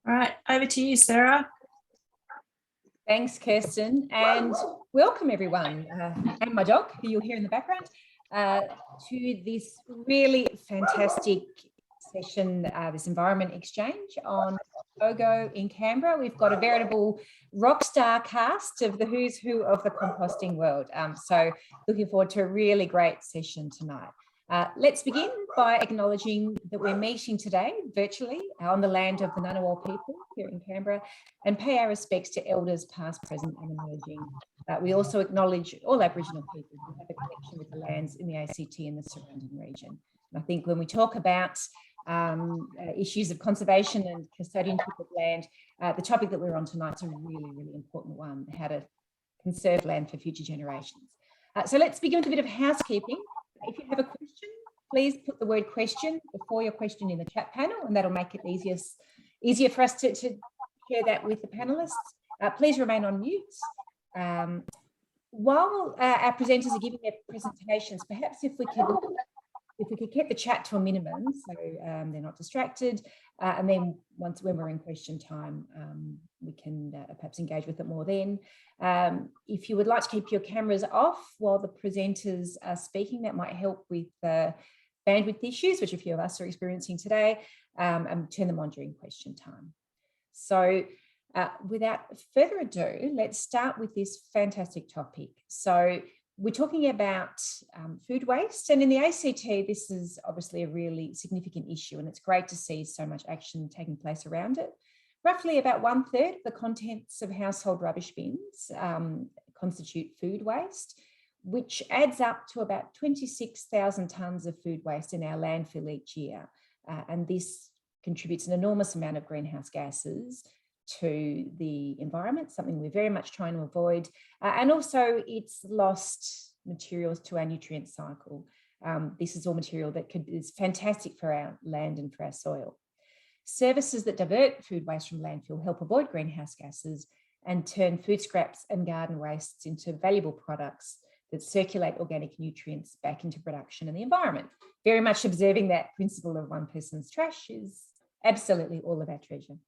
All right, over to you, Sarah. Thanks, Kirsten, and welcome everyone, and my dog, who you'll hear in the background, to this really fantastic session, this environment exchange on FOGO in Canberra. We've got a veritable rock star cast of the who's who of the composting world. So looking forward to a really great session tonight. Let's begin by acknowledging that we're meeting today virtually on the land of the Ngunnawal people here in Canberra and pay our respects to elders past, present and emerging. We also acknowledge all Aboriginal people who have a connection with the lands in the ACT and the surrounding region. And I think when we talk about issues of conservation and custodianship of land, the topic that we're on tonight is a really, really important one, how to conserve land for future generations. So let's begin with a bit of housekeeping. If you have a question, please put the word question before your question in the chat panel, and that'll make it easier for us to share that with the panelists. Please remain on mute. While our presenters are giving their presentations, perhaps if we could keep the chat to a minimum so they're not distracted, and then when we're in question time, we can perhaps engage with it more then. If you would like to keep your cameras off while the presenters are speaking, that might help with bandwidth issues, which a few of us are experiencing today, and turn them on during question time. So without further ado, let's start with this fantastic topic. So we're talking about food waste, and in the ACT, this is obviously a really significant issue, and it's great to see so much action taking place around it. Roughly about 1/3 of the contents of household rubbish bins constitute food waste, which adds up to about 26,000 tonnes of food waste in our landfill each year. And this contributes an enormous amount of greenhouse gases to the environment, something we're very much trying to avoid. And also it's lost materials to our nutrient cycle. This is all material that is fantastic for our land and for our soil. Services that divert food waste from landfill help avoid greenhouse gases and turn food scraps and garden wastes into valuable products that circulate organic nutrients back into production and the environment. Very much observing that principle of one person's trash is absolutely all of our treasure.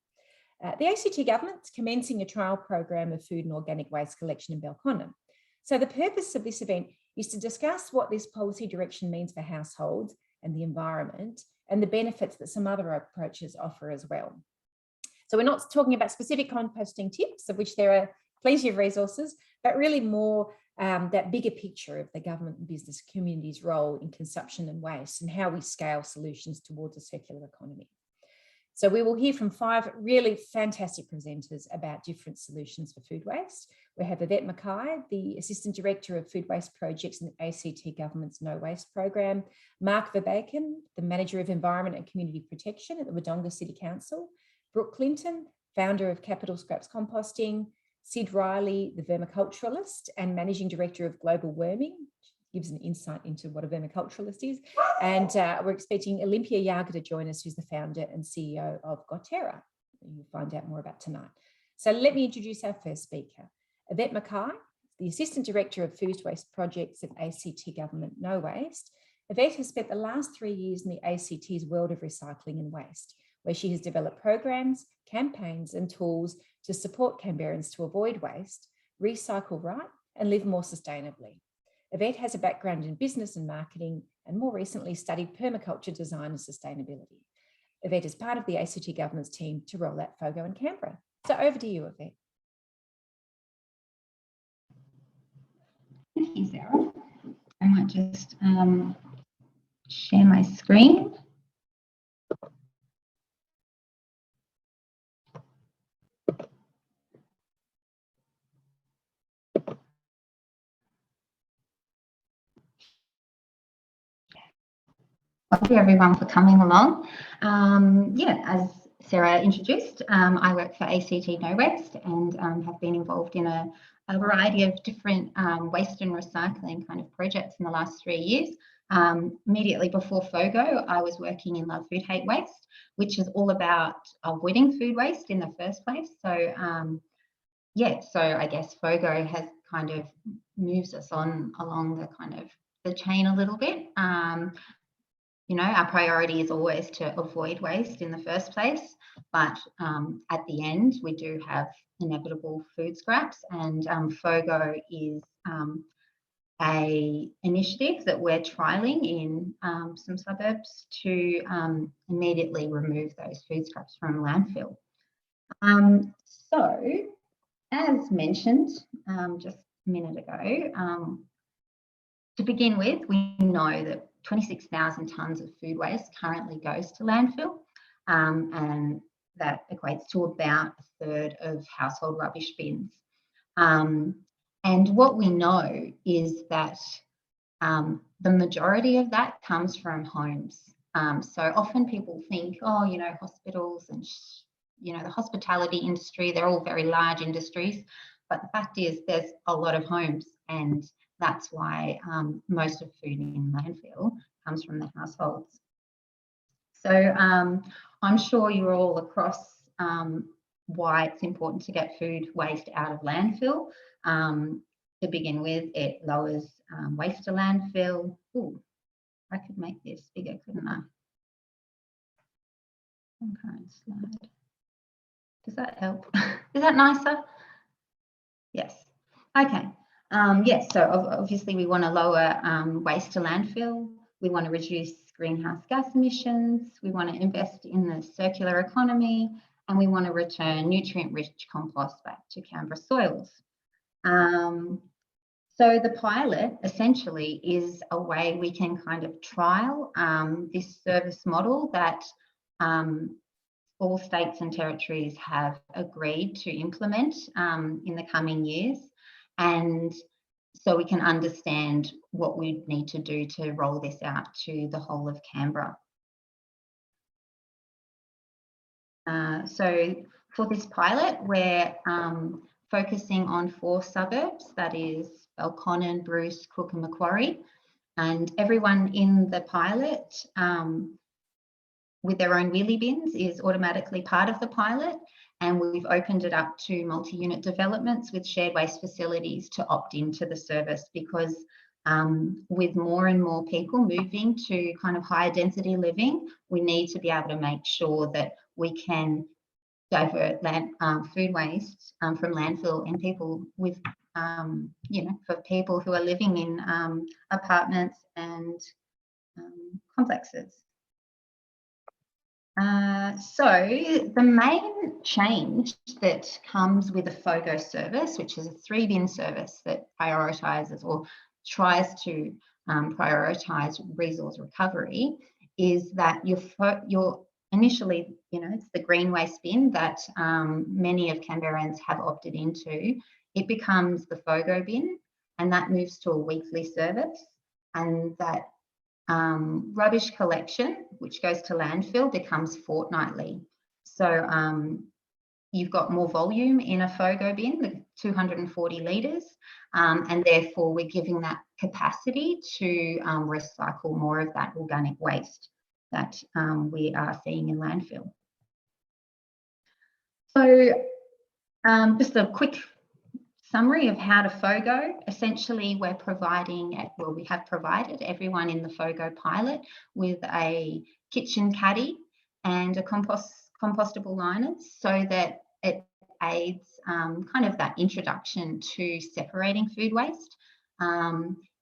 The ACT government's commencing a trial program of food and organic waste collection in Belconnen. So the purpose of this event is to discuss what this policy direction means for households and the environment, and the benefits that some other approaches offer as well. So we're not talking about specific composting tips, of which there are plenty of resources, but really more that bigger picture of the government and business community's role in consumption and waste and how we scale solutions towards a circular economy. So we will hear from 5 really fantastic presenters about different solutions for food waste. We have Yvette Mackay, the Assistant Director of Food Waste Projects in the ACT Government's No Waste Program, Mark Verbaken, the Manager of Environment and Community Protection at the Wodonga City Council, Brooke Clinton, Founder of Capital Scraps Composting, Sid Riley, the vermiculturalist and Managing Director of Global Worming, gives an insight into what a vermiculturalist is. And we're expecting Olympia Yaga to join us, who's the founder and CEO of Goterra. You'll find out more about tonight. So let me introduce our first speaker, Yvette Mackay, the Assistant Director of Food Waste Projects at ACT Government No Waste. Yvette has spent the last 3 years in the ACT's world of recycling and waste, where she has developed programs, campaigns and tools to support Canberrans to avoid waste, recycle right and live more sustainably. Yvette has a background in business and marketing and more recently studied permaculture design and sustainability. Yvette is part of the ACT Government's team to roll out FOGO in Canberra. So over to you, Yvette. Thank you, Sarah. I might just share my screen. Thank you everyone for coming along. As Sarah introduced, I work for ACT No Waste and have been involved in a variety of different waste and recycling kind of projects in the last 3 years. Immediately before FOGO, I was working in Love Food Hate Waste, which is all about avoiding food waste in the first place. So so I guess FOGO has kind of moves us on along the kind of the chain a little bit. you know, our priority is always to avoid waste in the first place, but at the end we do have inevitable food scraps, and FOGO is a initiative that we're trialling in some suburbs to immediately remove those food scraps from landfill. So, as mentioned just a minute ago, to begin with, we know that 26,000 tonnes of food waste currently goes to landfill, and that equates to about a third of household rubbish bins. And what we know is that the majority of that comes from homes. So often people think, oh, you know, hospitals and, you know, the hospitality industry, they're all very large industries. But the fact is there's a lot of homes, and that's why most of food in landfill comes from the households. So I'm sure you're all across why it's important to get food waste out of landfill. To begin with, it lowers waste to landfill. Ooh, I could make this bigger, couldn't I? Okay, slide. Does that help? Is that nicer? Yes. Okay. Yes, so obviously we want to lower waste to landfill. We want to reduce greenhouse gas emissions. We want to invest in the circular economy, and we want to return nutrient-rich compost back to Canberra soils. So the pilot essentially is a way we can kind of trial this service model that all states and territories have agreed to implement in the coming years. And so we can understand what we need to do to roll this out to the whole of Canberra. So for this pilot, we're focusing on 4 suburbs, that is Belconnen, Bruce, Cook and Macquarie. And everyone in the pilot with their own wheelie bins is automatically part of the pilot. And we've opened it up to multi-unit developments with shared waste facilities to opt into the service, because with more and more people moving to kind of higher density living, we need to be able to make sure that we can divert food waste from landfill, and people with, you know, for people who are living in apartments and complexes. So the main change that comes with a FOGO service, which is a 3-bin service that prioritises or tries to prioritise resource recovery, is that you're initially, you know, it's the green waste bin that many of Canberrans have opted into. It becomes the FOGO bin, and that moves to a weekly service, and that rubbish collection, which goes to landfill, becomes fortnightly. So you've got more volume in a FOGO bin, the 240 litres, and therefore we're giving that capacity to recycle more of that organic waste that we are seeing in landfill. So just a quick summary of how to FOGO. Essentially, we're providing, well, we have provided everyone in the FOGO pilot with a kitchen caddy and a compostable liners, so that it aids kind of that introduction to separating food waste.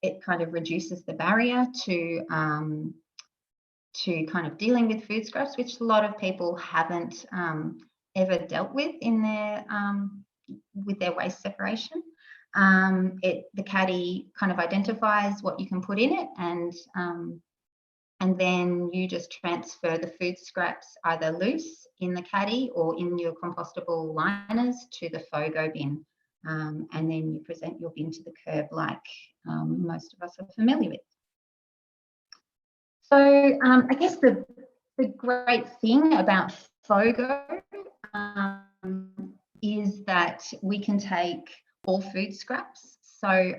It kind of reduces the barrier to kind of dealing with food scraps, which a lot of people haven't ever dealt with in their waste separation. The caddy kind of identifies what you can put in it, and then you just transfer the food scraps either loose in the caddy or in your compostable liners to the FOGO bin, and then you present your bin to the curb like most of us are familiar with. So I guess the great thing about FOGO is that we can take all food scraps. So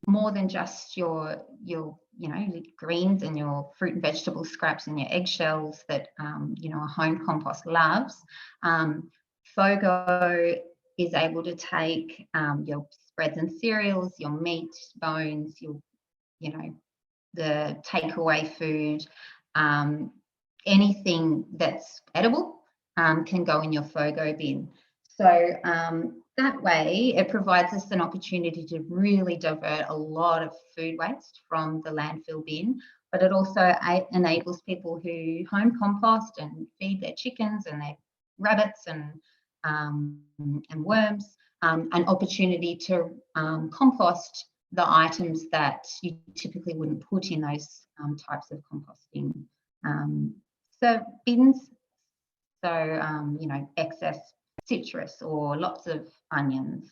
more than just your you know, greens and your fruit and vegetable scraps and your eggshells that you know, a home compost loves. FOGO is able to take your spreads and cereals, your meat, bones, your, you know, the takeaway food, anything that's edible can go in your FOGO bin. So that way it provides us an opportunity to really divert a lot of food waste from the landfill bin, but it also enables people who home compost and feed their chickens and their rabbits and worms an opportunity to compost the items that you typically wouldn't put in those types of composting bins. So, you know, excess citrus or lots of onions,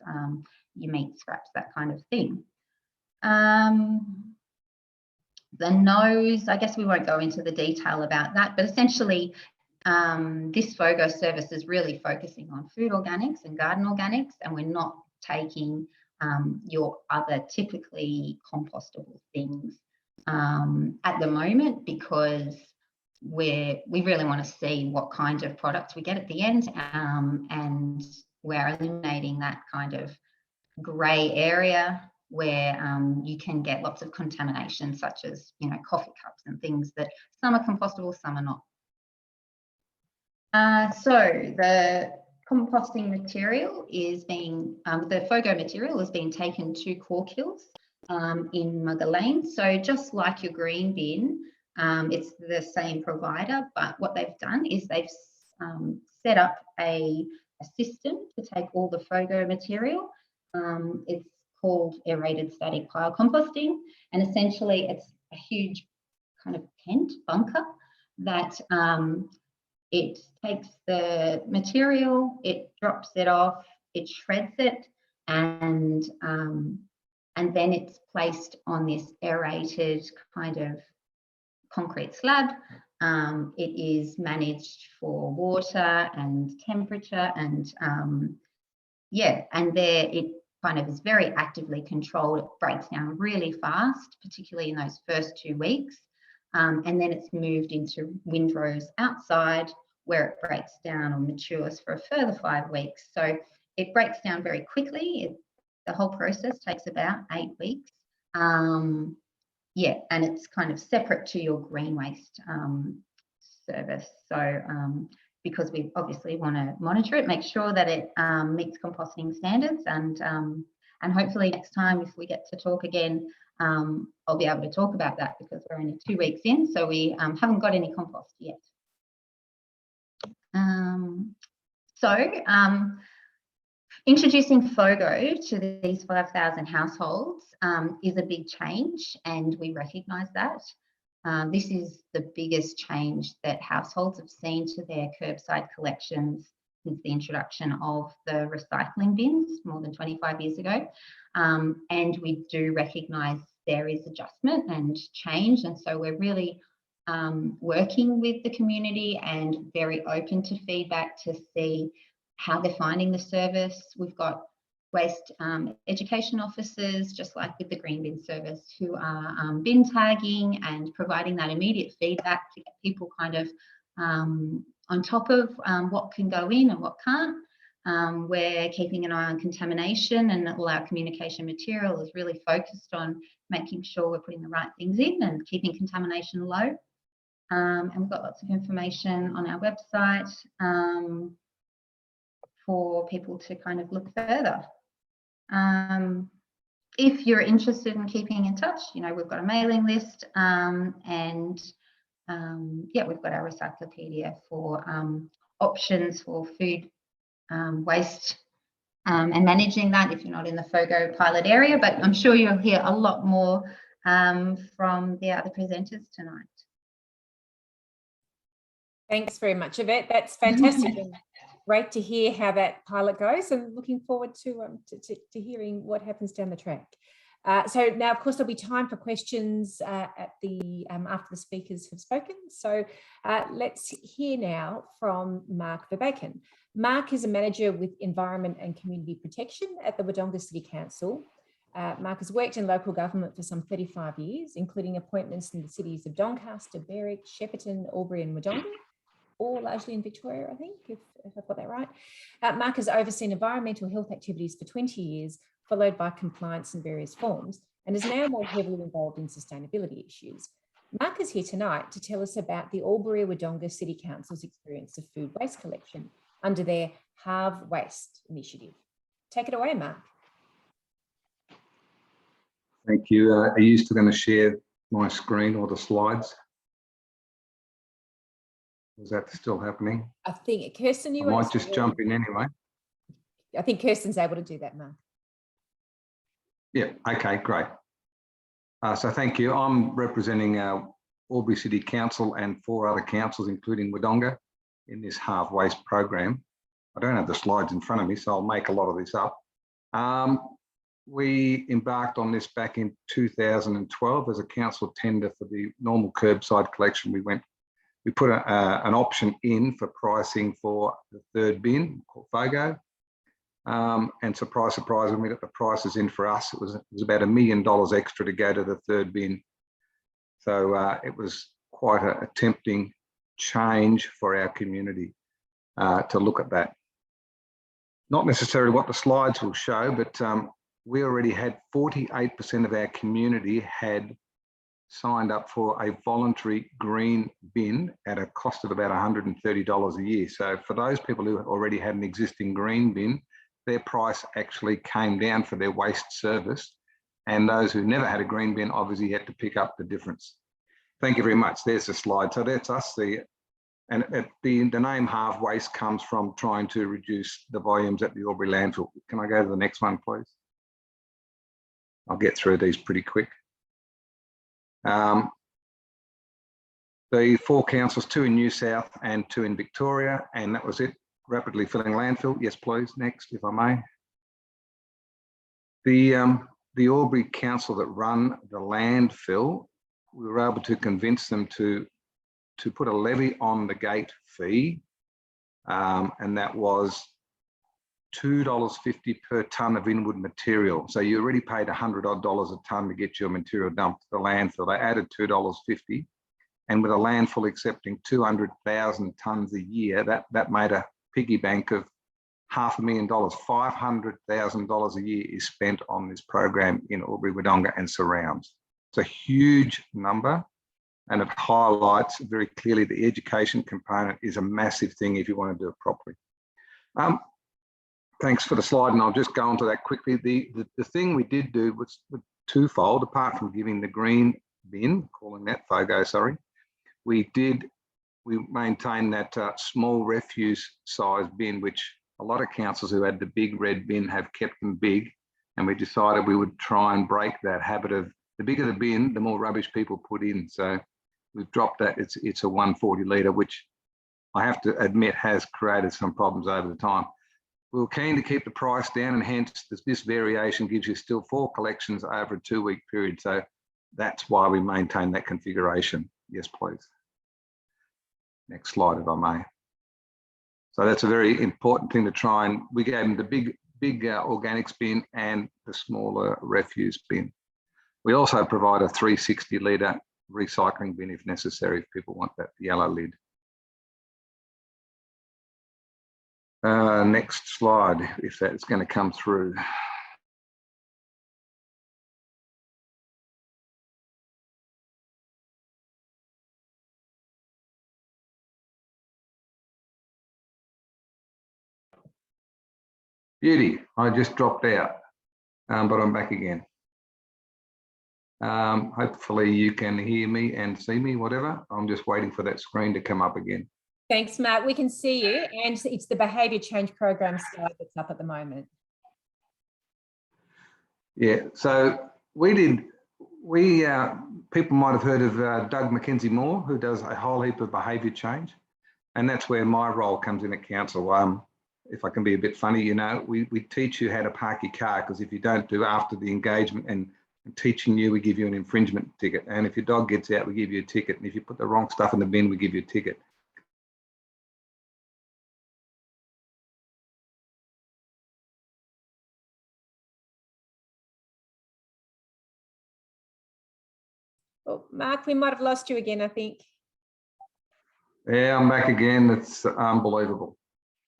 your meat scraps, that kind of thing. The nose, I guess we won't go into the detail about that, but essentially this FOGO service is really focusing on food organics and garden organics, and we're not taking your other typically compostable things at the moment, because we really want to see what kind of products we get at the end, and we're eliminating that kind of grey area where you can get lots of contamination, such as, you know, coffee cups and things that some are compostable, some are not. So the composting material is being, the FOGO material is being taken to core kills in Mugger Lane. So just like your green bin, it's the same provider, but what they've done is they've set up a system to take all the FOGO material. It's called Aerated static pile composting, and essentially it's a huge kind of tent bunker that it takes the material, it drops it off, it shreds it, and then it's placed on this aerated kind of concrete slab. It is managed for water and temperature, and yeah, and there it kind of is very actively controlled. It breaks down really fast, particularly in those first 2 weeks. And then it's moved into windrows outside, where it breaks down or matures for a further 5 weeks. So it breaks down very quickly. The whole process takes about 8 weeks. Yeah, and it's kind of separate to your green waste service. So because we obviously want to monitor it, make sure that it meets composting standards, and hopefully next time, if we get to talk again, I'll be able to talk about that, because we're only 2 weeks in, so we haven't got any compost yet. Introducing FOGO to these 5,000 households is a big change, and we recognise that. This is the biggest change that households have seen to their curbside collections since the introduction of the recycling bins more than 25 years ago. And we do recognise there is adjustment and change, and so we're really working with the community and very open to feedback to see how they're finding the service. We've got waste education officers, just like with the green bin service, who are bin tagging and providing that immediate feedback to get people kind of on top of what can go in and what can't. We're keeping an eye on contamination, and all our communication material is really focused on making sure we're putting the right things in and keeping contamination low. And we've got lots of information on our website for people to kind of look further. If you're interested in keeping in touch, you know, we've got a mailing list, and yeah, we've got our recyclopedia for options for food waste and managing that if you're not in the FOGO pilot area, but I'm sure you'll hear a lot more from the other presenters tonight. Thanks very much, Yvette. That's fantastic. And great to hear how that pilot goes, and looking forward to hearing what happens down the track. So now, of course, there'll be time for questions at the after the speakers have spoken. So let's hear now from Mark Verbaken. Mark is a manager with Environment and Community Protection at the Wodonga City Council. Mark has worked in local government for some 35 years, including appointments in the cities of Doncaster, Berwick, Shepparton, Albury and Wodonga, all largely in Victoria, I think, if I've got that right. Mark has overseen environmental health activities for 20 years, followed by compliance in various forms, and is now more heavily involved in sustainability issues. Mark is here tonight to tell us about the Albury-Wodonga City Council's experience of food waste collection under their Halve Waste initiative. Take it away, Mark. Thank you. Are you still going to share my screen or the slides? Is that still happening? I think, Kirsten, I might just jump in anyway. I think Kirsten's able to do that, Mark. Yeah, okay, great. So thank you. I'm representing Albury City Council and 4 other councils, including Wodonga, in this Halve Waste program. I don't have the slides in front of me, so I'll make a lot of this up. We embarked on this back in 2012 as a council tender for the normal curbside collection. We put an option in for pricing for the 3rd bin called FOGO. And surprise, surprise, when we got the prices in for us, it was about $1 million extra to go to the 3rd bin. So it was quite a tempting change for our community to look at that. Not necessarily what the slides will show, but we already had 48% of our community had signed up for a voluntary green bin at a cost of about $130 a year. So for those people who already had an existing green bin, their price actually came down for their waste service. And those who never had a green bin obviously had to pick up the difference. Thank you very much. There's the slide. So that's us. The name Halve Waste comes from trying to reduce the volumes at the Albury landfill. Can I go to the next one, please? I'll get through these pretty quick. The 4 councils, 2 in New South and 2 in Victoria, and that was it. Rapidly filling landfill. Yes, please. Next, if I may. The Albury Council that run the landfill, we were able to convince them to put a levy on the gate fee, and that was $2.50 per tonne of inward material. So you already paid $100 odd a tonne to get your material dumped to the landfill. They added $2.50, and with a landfill accepting 200,000 tonnes a year, that made a piggy bank of $500,000. $500,000 a year is spent on this program in Albury, Wodonga and surrounds. It's a huge number, and it highlights very clearly the education component is a massive thing if you want to do it properly. Thanks for the slide, and I'll just go on to that quickly. The thing we did do was twofold. Apart from giving the green bin, calling that FOGO, sorry, we maintained that small refuse size bin, which a lot of councils who had the big red bin have kept them big, and we decided we would try and break that habit of the bigger the bin, the more rubbish people put in. So we've dropped that. It's a 140 litre, which I have to admit has created some problems over the time. We were keen to keep the price down, and hence this variation gives you still 4 collections over a 2-week period. So that's why we maintain that configuration. Yes, please. Next slide, if I may. So that's a very important thing to try, and we gave them the big organics bin and the smaller refuse bin. We also provide a 360 litre recycling bin if necessary, if people want that yellow lid. Next slide, if that's going to come through. Beauty, I just dropped out, but I'm back again. Hopefully you can hear me and see me, whatever. I'm just waiting for that screen to come up again. Thanks, Mark. We can see you, and it's the Behaviour Change program slide that's up at the moment. Yeah, so people might have heard of Doug McKenzie-Moore, who does a whole heap of behaviour change, and that's where my role comes in at council. If I can be a bit funny, you know, we teach you how to park your car, because if you don't do after the engagement and teaching you, we give you an infringement ticket, and if your dog gets out, we give you a ticket, and if you put the wrong stuff in the bin, we give you a ticket. Oh, Mark, we might have lost you again, I think. Yeah, I'm back again. It's unbelievable.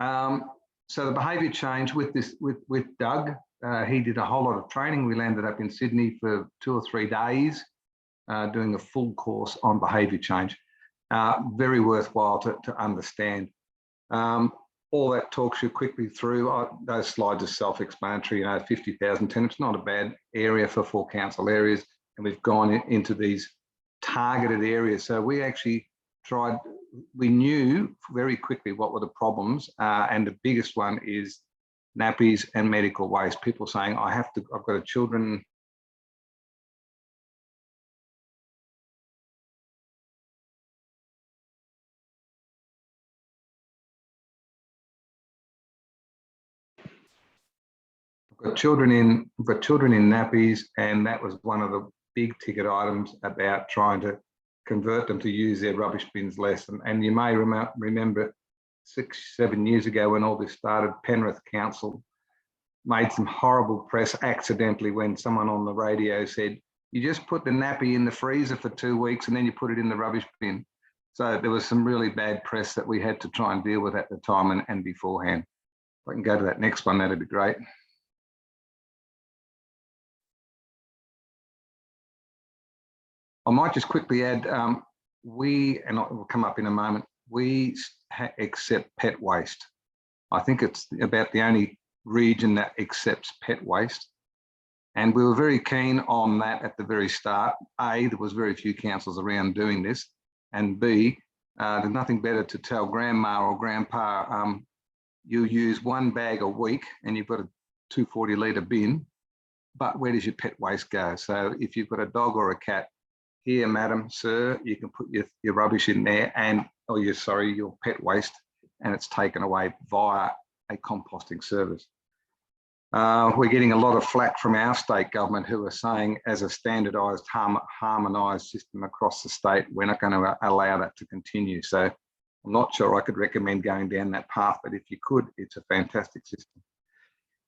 So the behaviour change with Doug, he did a whole lot of training. We landed up in Sydney for 2 or 3 days. doing a full course on behaviour change. Very worthwhile to understand. All that talks you quickly through. Those slides are self-explanatory. 50,000 tenants, not a bad area for 4 council areas, and we've gone into these targeted areas. So we actually tried. We knew very quickly what were the problems, and the biggest one is nappies and medical waste. People saying, I've got a children. I've got children in nappies, and that was one of the big ticket items about trying to convert them to use their rubbish bins less. And you may remember 6-7 years ago when all this started, Penrith Council made some horrible press accidentally when someone on the radio said, you just put the nappy in the freezer for 2 weeks and then you put it in the rubbish bin. So there was some really bad press that we had to try and deal with at the time and beforehand. If I can go to that next one, that'd be great. I might just quickly add, and it will come up in a moment, we accept pet waste. I think it's about the only region that accepts pet waste. And we were very keen on that at the very start. A, there was very few councils around doing this. And B, there's nothing better to tell grandma or grandpa, you use 1 bag a week and you've got a 240 litre bin, but where does your pet waste go? So if you've got a dog or a cat, here, madam, sir, you can put your rubbish in there your pet waste, and it's taken away via a composting service. We're getting a lot of flack from our state government who are saying, as a standardised, harmonised system across the state, we're not going to allow that to continue. So I'm not sure I could recommend going down that path, but if you could, it's a fantastic system.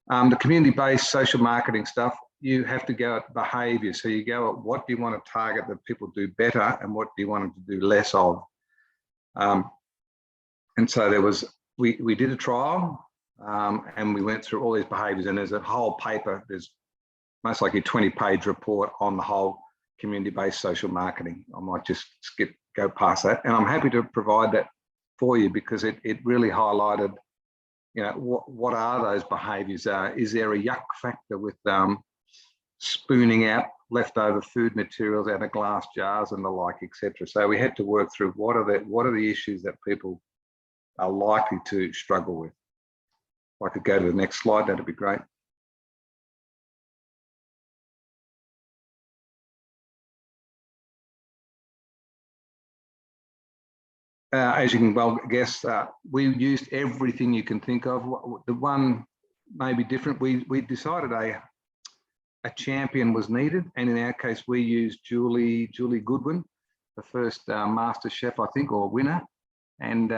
The community-based social marketing stuff, you have to go at behaviour. So you go at what do you want to target that people do better and what do you want them to do less of. And so we did a trial and we went through all these behaviours, and there's a whole paper, there's most likely a 20-page report on the whole community-based social marketing. I might just go past that. And I'm happy to provide that for you because it really highlighted, what are those behaviours? Is there a yuck factor with spooning out leftover food materials out of glass jars and the like, etc. So we had to work through what are the issues that people are likely to struggle with. If I could go to the next slide, that'd be great. As you can well guess, we used everything you can think of. The one may be different. We decided a champion was needed, and in our case, we used Julie Goodwin, the first Master Chef, I think, or winner, and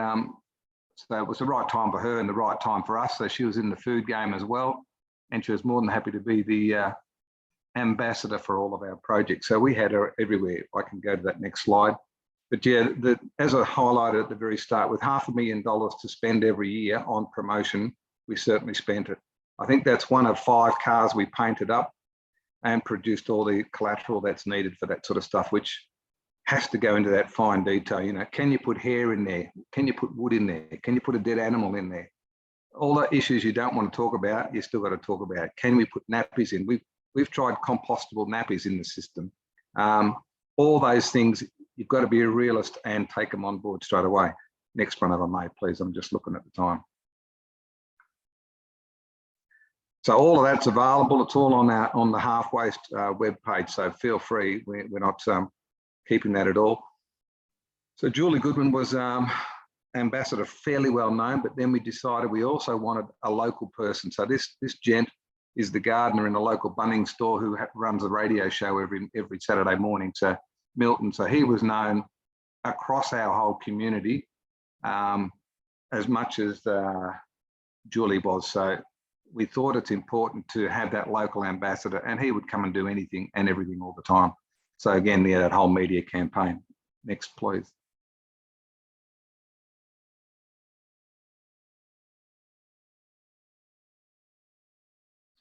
so it was the right time for her and the right time for us. So she was in the food game as well, and she was more than happy to be the ambassador for all of our projects. So we had her everywhere. I can go to that next slide. But yeah, as I highlighted at the very start, with $500,000 to spend every year on promotion, we certainly spent it. I think that's one of 5 cars we painted up and produced all the collateral that's needed for that sort of stuff, which has to go into that fine detail. Can you put hair in there? Can you put wood in there? Can you put a dead animal in there? All the issues you don't want to talk about, you still got to talk about. Can we put nappies in? We've tried compostable nappies in the system. All those things, you've got to be a realist and take them on board straight away. Next one, if I may, please. I'm just looking at the time. So all of that's available. It's all on the Half Waste webpage. So feel free. We're not keeping that at all. So Julie Goodwin was ambassador, fairly well known, but then we decided we also wanted a local person. So this gent is the gardener in a local Bunnings store who runs a radio show every Saturday morning. So Milton. So he was known across our whole community as much as Julie was. So we thought it's important to have that local ambassador, and he would come and do anything and everything all the time. So again, that whole media campaign. Next, please.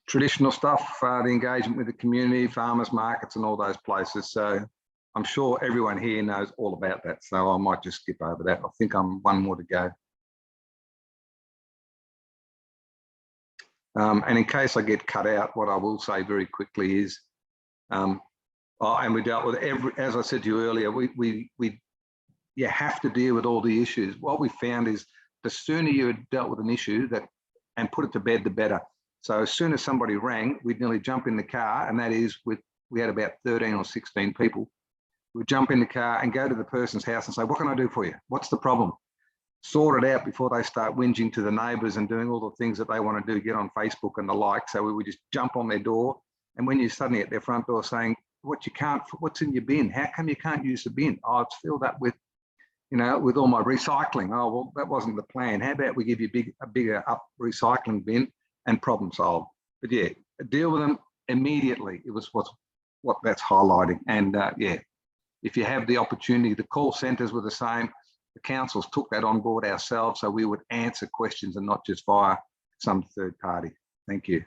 Traditional stuff, the engagement with the community, farmers markets and all those places. So I'm sure everyone here knows all about that, so I might just skip over that. I think I'm one more to go. And in case I get cut out, what I will say very quickly is, and we dealt with as I said to you earlier, you have to deal with all the issues. What we found is the sooner you dealt with an issue and put it to bed, the better. So as soon as somebody rang, we'd nearly jump in the car, and that is we had about 13 or 16 people. We'd jump in the car and go to the person's house and say, what can I do for you? What's the problem? Sort it out before they start whinging to the neighbours and doing all the things that they want to do, get on Facebook and the like. So we would just jump on their door. And when you're suddenly at their front door saying, what's in your bin? How come you can't use the bin? Oh, it's filled up with, with all my recycling. Oh, well, that wasn't the plan. How about we give you a bigger up recycling bin, and problem solved. But yeah, deal with them immediately. It was what that's highlighting. And yeah, if you have the opportunity, the call centres were the same. The councils took that on board ourselves, so we would answer questions and not just via some third party. Thank you.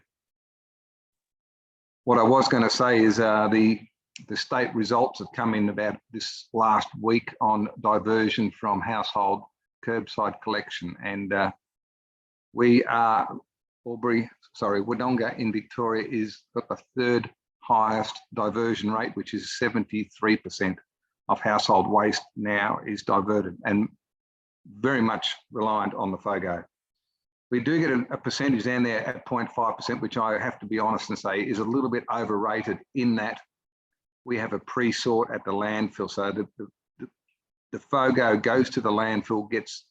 What I was going to say is the state results have come in about this last week on diversion from household curbside collection, and we are Wodonga in Victoria is got the third highest diversion rate, which is 73% of household waste now is diverted, and very much reliant on the FOGO. We do get a percentage down there at 0.5%, which I have to be honest and say is a little bit overrated, in that we have a pre-sort at the landfill. So the FOGO goes to the landfill, gets,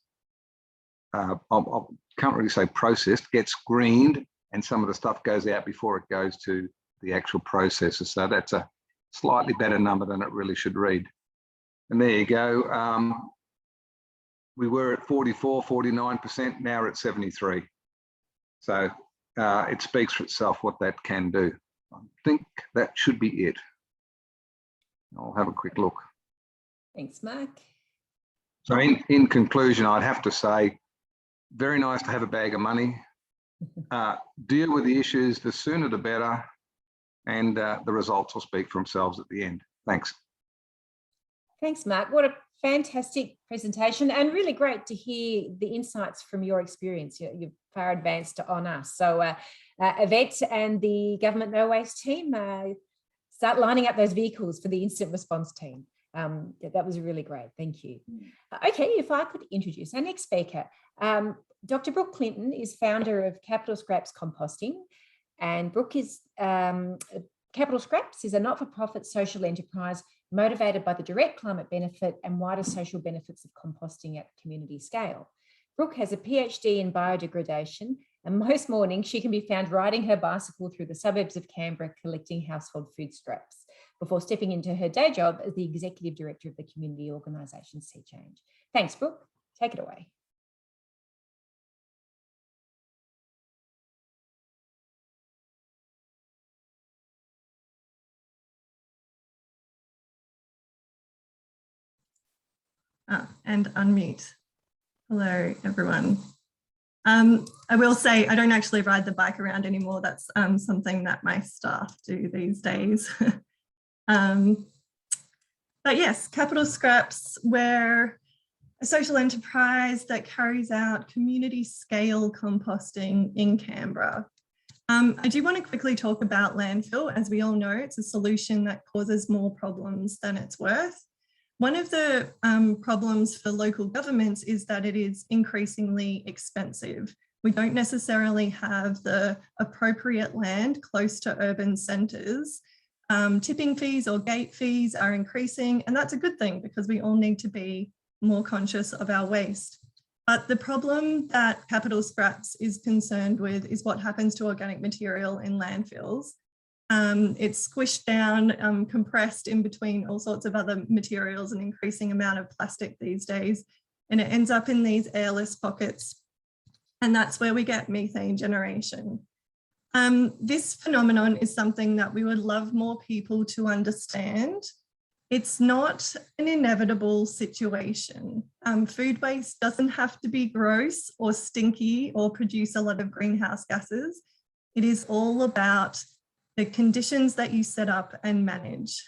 I can't really say processed, gets screened, and some of the stuff goes out before it goes to the actual processor. So that's a slightly better number than it really should read. And there you go. We were at 44, 49%, now we're at 73. So it speaks for itself what that can do. I think that should be it. I'll have a quick look. Thanks, Mark. So in conclusion, I'd have to say, very nice to have a bag of money. Deal with the issues, the sooner the better, and the results will speak for themselves at the end. Thanks. Thanks, Mark. What a fantastic presentation, and really great to hear the insights from your experience. You're far advanced on us. So Yvette and the Government No Waste team, start lining up those vehicles for the instant response team. That was really great. Thank you. Okay, if I could introduce our next speaker. Dr. Brooke Clinton is founder of Capital Scraps Composting, and Brooke is Capital Scraps is a not-for-profit social enterprise motivated by the direct climate benefit and wider social benefits of composting at community scale. Brooke has a PhD in biodegradation, and most mornings she can be found riding her bicycle through the suburbs of Canberra collecting household food scraps before stepping into her day job as the Executive Director of the community organisation Sea Change. Thanks, Brooke. Take it away. And unmute. Hello, everyone. I will say I don't actually ride the bike around anymore. That's something that my staff do these days. But yes, Capital Scraps, we're a social enterprise that carries out community scale composting in Canberra. I do want to quickly talk about landfill. As we all know, it's a solution that causes more problems than it's worth. One of the problems for local governments is that it is increasingly expensive. We don't necessarily have the appropriate land close to urban centres. Tipping fees or gate fees are increasing, and that's a good thing because we all need to be more conscious of our waste. But the problem that Capital Scraps is concerned with is what happens to organic material in landfills. It's squished down, compressed in between all sorts of other materials, an increasing amount of plastic these days, and it ends up in these airless pockets. And that's where we get methane generation. This phenomenon is something that we would love more people to understand. It's not an inevitable situation. Food waste doesn't have to be gross or stinky or produce a lot of greenhouse gases. It is all about the conditions that you set up and manage.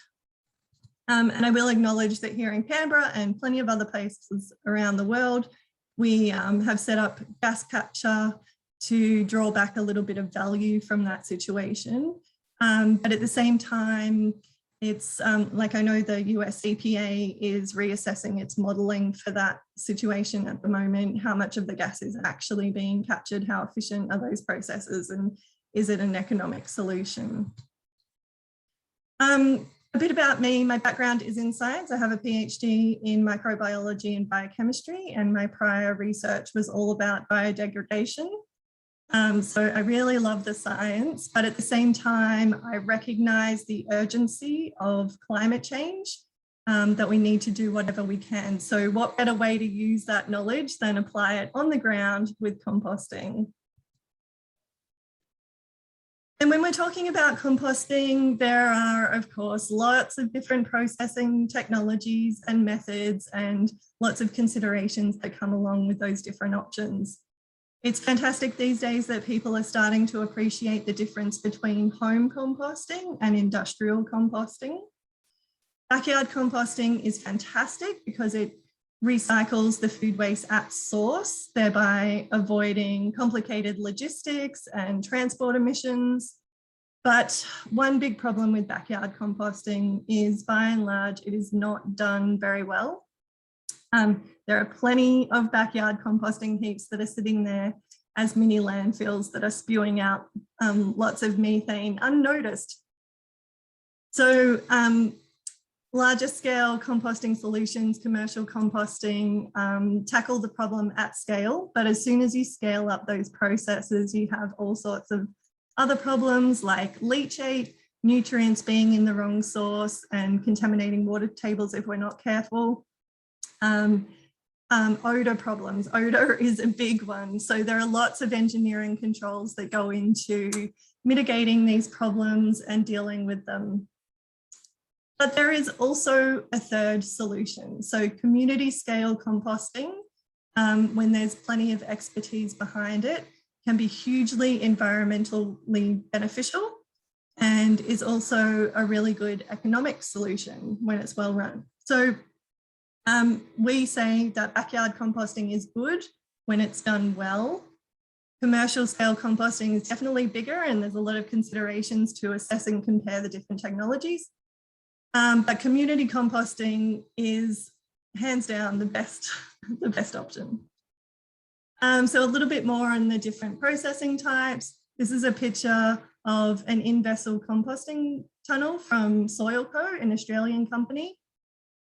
And I will acknowledge that here in Canberra and plenty of other places around the world, we have set up gas capture to draw back a little bit of value from that situation. But at the same time, it's like I know the US EPA is reassessing its modelling for that situation at the moment. How much of the gas is actually being captured? How efficient are those processes? And is it an economic solution? A bit about me, my background is in science. I have a PhD in microbiology and biochemistry, and my prior research was all about biodegradation. So I really love the science, but at the same time, I recognize the urgency of climate change, that we need to do whatever we can. So what better way to use that knowledge than apply it on the ground with composting? And when we're talking about composting, there are, of course, lots of different processing technologies and methods and lots of considerations that come along with those different options. It's fantastic these days that people are starting to appreciate the difference between home composting and industrial composting. Backyard composting is fantastic because it recycles the food waste at source, thereby avoiding complicated logistics and transport emissions. But one big problem with backyard composting is, by and large, it is not done very well. There are plenty of backyard composting heaps that are sitting there as mini landfills that are spewing out lots of methane unnoticed. So larger scale composting solutions, commercial composting, tackle the problem at scale. But as soon as you scale up those processes, you have all sorts of other problems like leachate, nutrients being in the wrong source and contaminating water tables if we're not careful. Odor problems. Odor is a big one. So there are lots of engineering controls that go into mitigating these problems and dealing with them. But there is also a third solution. So community scale composting, when there's plenty of expertise behind it, can be hugely environmentally beneficial and is also a really good economic solution when it's well run. So we say that backyard composting is good when it's done well. Commercial scale composting is definitely bigger and there's a lot of considerations to assess and compare the different technologies. But community composting is hands down the best option. So a little bit more on the different processing types. This is a picture of an in-vessel composting tunnel from Soilco, an Australian company.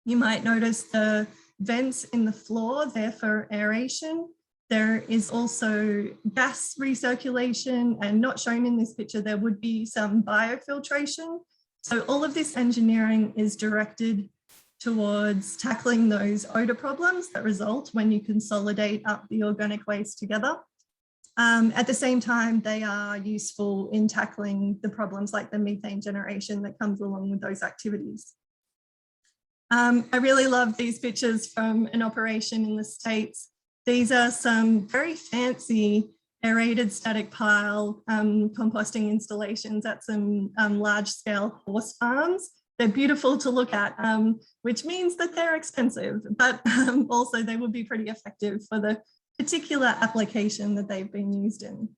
You might notice the vents in the floor there for aeration. There is also gas recirculation, and not shown in this picture, there would be some biofiltration. So all of this engineering is directed towards tackling those odor problems that result when you consolidate up the organic waste together. At the same time, they are useful in tackling the problems like the methane generation that comes along with those activities. I really love these pictures from an operation in the States. These are some very fancy aerated static pile composting installations at some large scale horse farms. They're beautiful to look at, which means that they're expensive, but also they would be pretty effective for the particular application that they've been used in.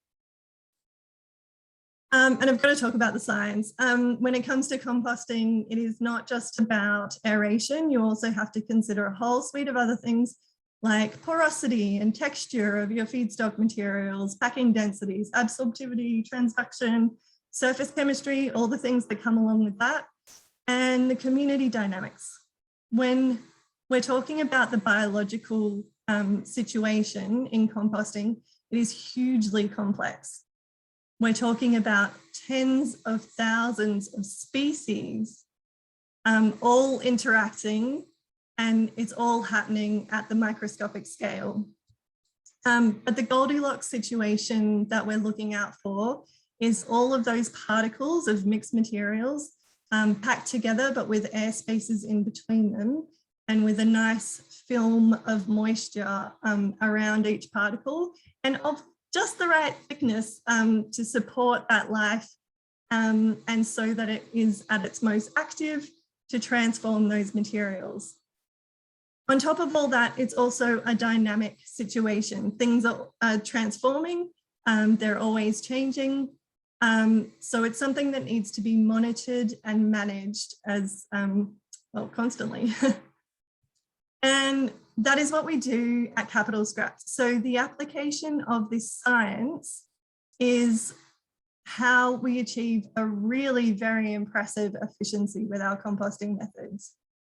And I've got to talk about the science. When it comes to composting, it is not just about aeration. You also have to consider a whole suite of other things like porosity and texture of your feedstock materials, packing densities, absorptivity, transduction, surface chemistry, all the things that come along with that, and the community dynamics. When we're talking about the biological situation in composting, it is hugely complex. We're talking about tens of thousands of species all interacting, and it's all happening at the microscopic scale. But the Goldilocks situation that we're looking out for is all of those particles of mixed materials packed together, but with air spaces in between them, and with a nice film of moisture around each particle, and of just the right thickness to support that life, and so that it is at its most active to transform those materials. On top of all that, it's also a dynamic situation. Things are transforming, they're always changing. So it's something that needs to be monitored and managed as, well, constantly. And that is what we do at Capital Scraps. So the application of this science is how we achieve a really very impressive efficiency with our composting methods.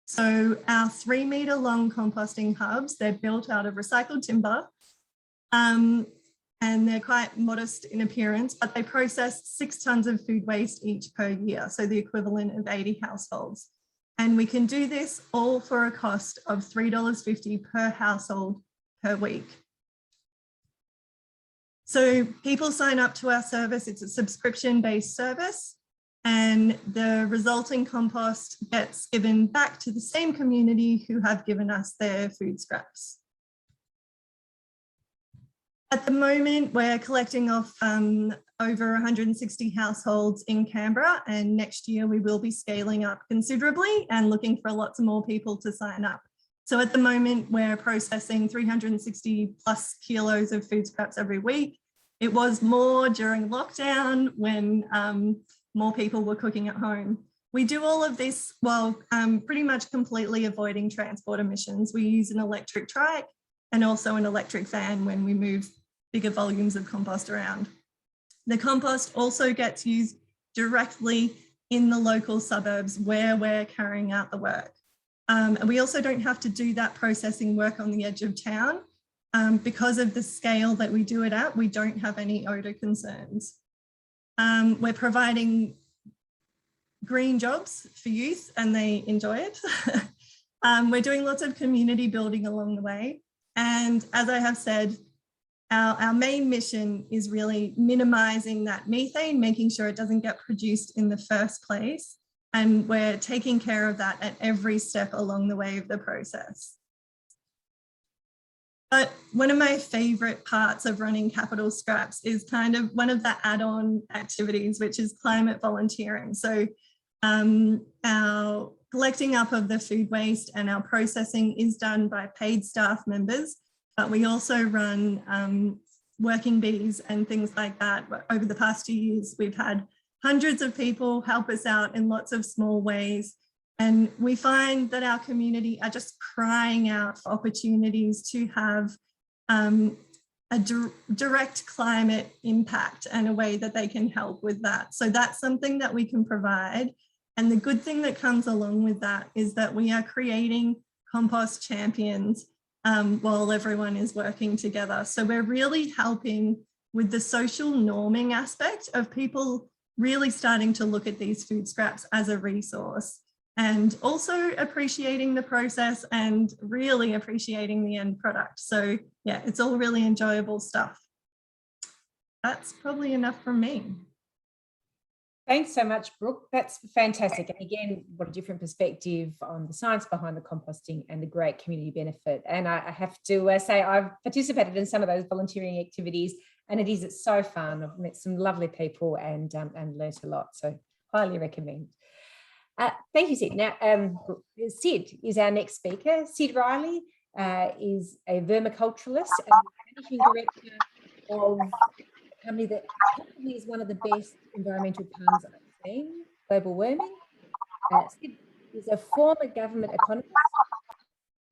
So our 3 metre long composting hubs, they're built out of recycled timber, and they're quite modest in appearance, but they process 6 tonnes of food waste each per year, so the equivalent of 80 households. And we can do this all for a cost of $3.50 per household per week. So people sign up to our service. It's a subscription-based service, and the resulting compost gets given back to the same community who have given us their food scraps. At the moment, we're collecting off over 160 households in Canberra, and next year we will be scaling up considerably and looking for lots more people to sign up. So at the moment, we're processing 360 plus kilos of food scraps every week. It was more during lockdown when more people were cooking at home. We do all of this while pretty much completely avoiding transport emissions. We use an electric trike and also an electric van when we move bigger volumes of compost around. The compost also gets used directly in the local suburbs where we're carrying out the work. And we also don't have to do that processing work on the edge of town. Because of the scale that we do it at, we don't have any odour concerns. We're providing green jobs for youth and they enjoy it. We're doing lots of community building along the way. And as I have said, our main mission is really minimising that methane, making sure it doesn't get produced in the first place. And we're taking care of that at every step along the way of the process. But one of my favourite parts of running Capital Scraps is kind of one of the add-on activities, which is climate volunteering. So our collecting up of the food waste and our processing is done by paid staff members, but we also run working bees and things like that. Over the past 2 years, we've had hundreds of people help us out in lots of small ways. And we find that our community are just crying out for opportunities to have a direct climate impact and a way that they can help with that. So that's something that we can provide. And the good thing that comes along with that is that we are creating compost champions while everyone is working together. So we're really helping with the social norming aspect of people really starting to look at these food scraps as a resource, and also appreciating the process and really appreciating the end product. So yeah, it's all really enjoyable stuff. That's probably enough from me. Thanks so much, Brooke. That's fantastic. And again, what a different perspective on the science behind the composting and the great community benefit. And I have to say I've participated in some of those volunteering activities, and it's so fun. I've met some lovely people and learnt a lot. So highly recommend. Thank you, Sid. Now, Sid is our next speaker. Sid Riley is a vermiculturalist and managing director of a company that probably is one of the best environmental puns I've seen, Global Worming. Sid is a former government economist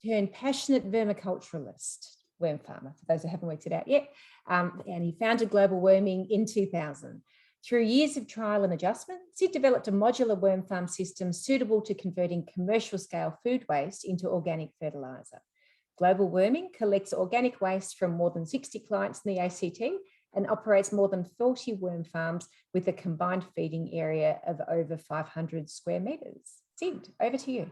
turned passionate vermiculturalist, worm farmer, for those who haven't worked it out yet. And he founded Global Worming in 2000. Through years of trial and adjustment, Sid developed a modular worm farm system suitable to converting commercial scale food waste into organic fertiliser. Global Worming collects organic waste from more than 60 clients in the ACT and operates more than 40 worm farms with a combined feeding area of over 500 square metres. Sid, over to you.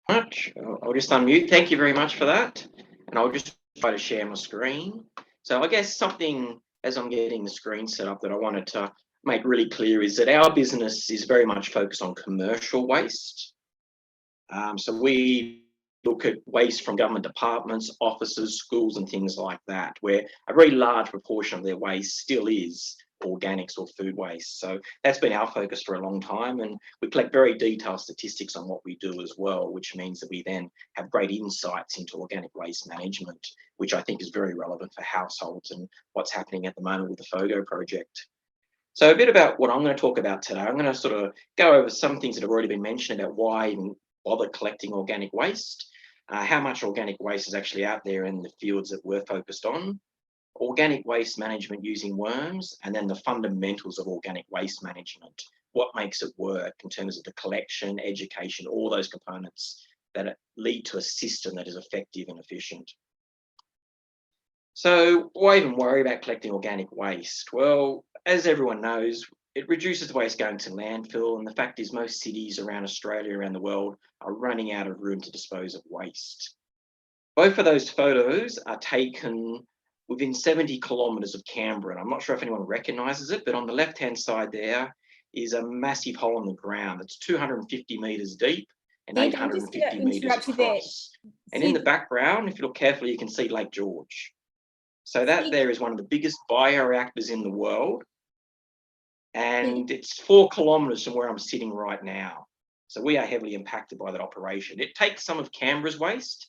Much. I'll just unmute. Thank you very much for that. And I'll just try to share my screen. So I guess something, as I'm getting the screen set up, that I wanted to make really clear is that our business is very much focused on commercial waste. So we look at waste from government departments, offices, schools and things like that, where a very large proportion of their waste still is organics or food waste. So that's been our focus for a long time, and we collect very detailed statistics on what we do as well, which means that we then have great insights into organic waste management, which I think is very relevant for households and what's happening at the moment with the FOGO project. So a bit about what I'm going to talk about today. I'm going to sort of go over some things that have already been mentioned about why even bother collecting organic waste, how much organic waste is actually out there in the fields that we're focused on, organic waste management using worms, and then the fundamentals of organic waste management, what makes it work in terms of the collection, education, all those components that lead to a system that is effective and efficient. So why even worry about collecting organic waste? Well, as everyone knows, it reduces waste going to landfill, and the fact is most cities around Australia, around the world, are running out of room to dispose of waste. Both of those photos are taken within 70 kilometres of Canberra, and I'm not sure if anyone recognises it, but on the left-hand side there is a massive hole in the ground that's 250 metres deep and Sid, 850 metres across. And in the background, if you look carefully, you can see Lake George. So that there is one of the biggest bioreactors in the world, and it's 4 kilometres from where I'm sitting right now. So we are heavily impacted by that operation. It takes some of Canberra's waste,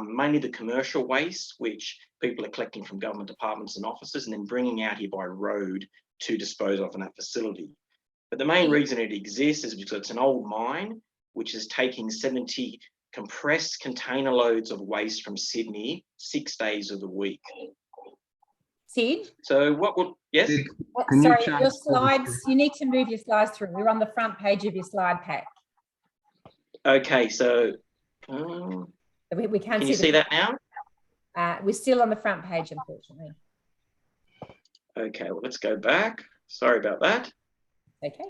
mainly the commercial waste, which people are collecting from government departments and offices and then bringing out here by road to dispose of in that facility. But the main reason it exists is because it's an old mine, which is taking 70 compressed container loads of waste from Sydney 6 days of the week. Sid? So what would, yes? Sorry, your slides, you need to move your slides through. We're on the front page of your slide pack. Okay, so We can't can you see that now? We're still on the front page, unfortunately. Okay, well, let's go back. Sorry about that. Okay.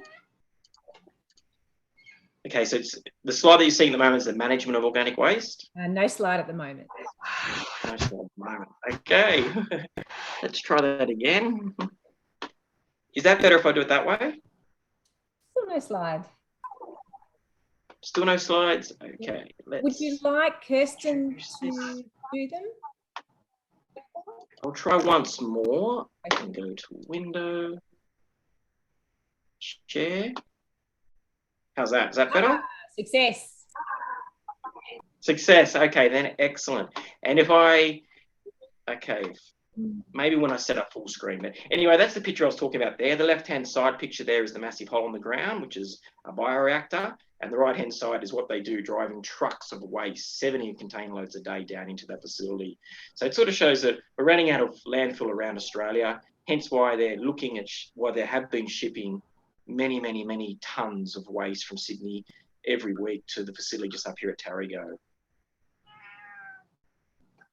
Okay, so it's the slide that you're seeing at the moment is the management of organic waste. No slide at the moment. No slide at the moment. Okay, let's try that again. Is that better if I do it that way? Still no slide. Still no slides? Okay. Would you like Kirsten to do them? I'll try once more. I can go to window, share. How's that? Is that better? Success. Success. Okay, then excellent. And if I, okay, maybe when I set up full screen. But anyway, that's the picture I was talking about there. The left-hand side picture there is the massive hole in the ground, which is a bioreactor. And the right-hand side is what they do, driving trucks of waste, 70 container loads a day down into that facility. So it sort of shows that we're running out of landfill around Australia, hence why they're looking at, why they have been shipping many tons of waste from Sydney every week to the facility just up here at Terrigo.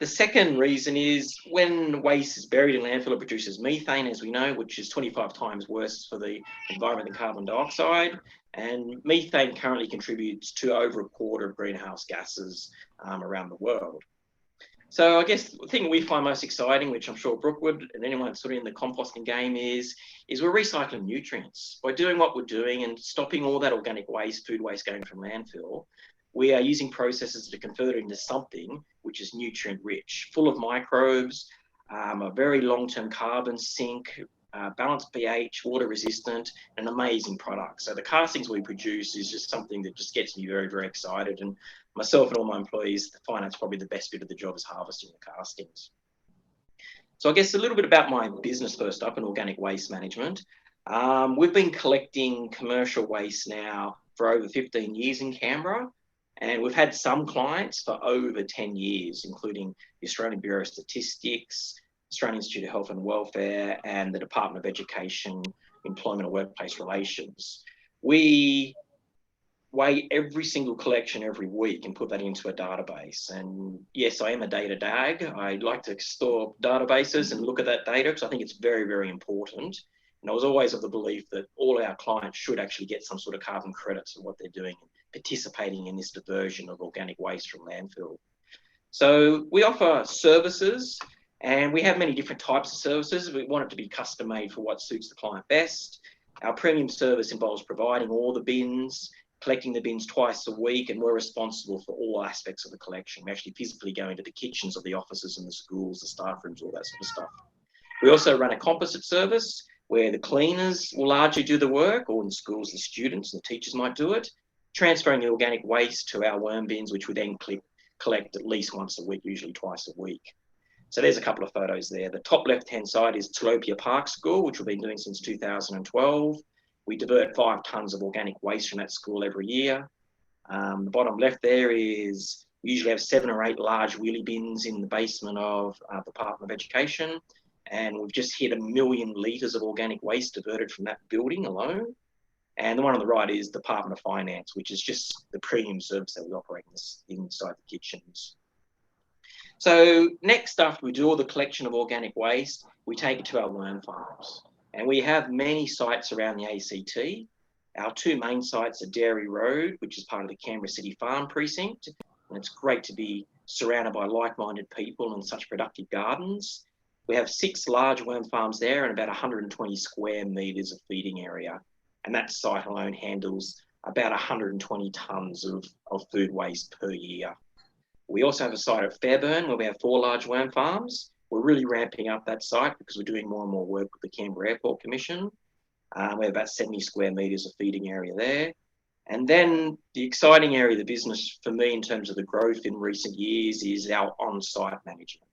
The second reason is when waste is buried in landfill, it produces methane, as we know, which is 25 times worse for the environment than carbon dioxide. And methane currently contributes to over a quarter of greenhouse gases around the world. So I guess the thing we find most exciting, which I'm sure Brooke would, and anyone sort of in the composting game is we're recycling nutrients. By doing what we're doing and stopping all that organic waste, food waste going from landfill, we are using processes to convert it into something which is nutrient rich, full of microbes, a very long-term carbon sink, balanced pH, water resistant, an amazing product. So the castings we produce is just something that just gets me very excited. And myself and all my employees find that's probably the best bit of the job is harvesting the castings. So I guess a little bit about my business first up in organic waste management. We've been collecting commercial waste now for over 15 years in Canberra. And we've had some clients for over 10 years, including the Australian Bureau of Statistics, Australian Institute of Health and Welfare, and the Department of Education, Employment and Workplace Relations. We weigh every single collection every week and put that into a database. And yes, I am a data dag. I like to store databases and look at that data because I think it's very important. And I was always of the belief that all our clients should actually get some sort of carbon credits for what they're doing, participating in this diversion of organic waste from landfill. So we offer services, and we have many different types of services. We want it to be custom made for what suits the client best. Our premium service involves providing all the bins, collecting the bins twice a week, and we're responsible for all aspects of the collection. We actually physically go into the kitchens of the offices and the schools, the staff rooms, all that sort of stuff. We also run a composite service, where the cleaners will largely do the work, or in schools, the students and the teachers might do it, transferring the organic waste to our worm bins, which we then collect at least once a week, usually twice a week. So there's a couple of photos there. The top left-hand side is Tilapia Park School, which we've been doing since 2012. We divert 5 tonnes of organic waste from that school every year. The bottom left there is, we usually have 7 or 8 large wheelie bins in the basement of the Department of Education. And we've just hit 1 million litres of organic waste diverted from that building alone. And the one on the right is Department of Finance, which is just the premium service that we operate inside the kitchens. So next, after we do all the collection of organic waste, we take it to our worm farms. And we have many sites around the ACT. Our 2 main sites are Dairy Road, which is part of the Canberra City Farm Precinct. And it's great to be surrounded by like-minded people and such productive gardens. We have 6 large worm farms there and about 120 square metres of feeding area. And that site alone handles about 120 tonnes of food waste per year. We also have a site at Fairburn where we have 4 large worm farms. We're really ramping up that site because we're doing more and more work with the Canberra Airport Commission. We have about 70 square metres of feeding area there. And then the exciting area of the business for me in terms of the growth in recent years is our on-site management.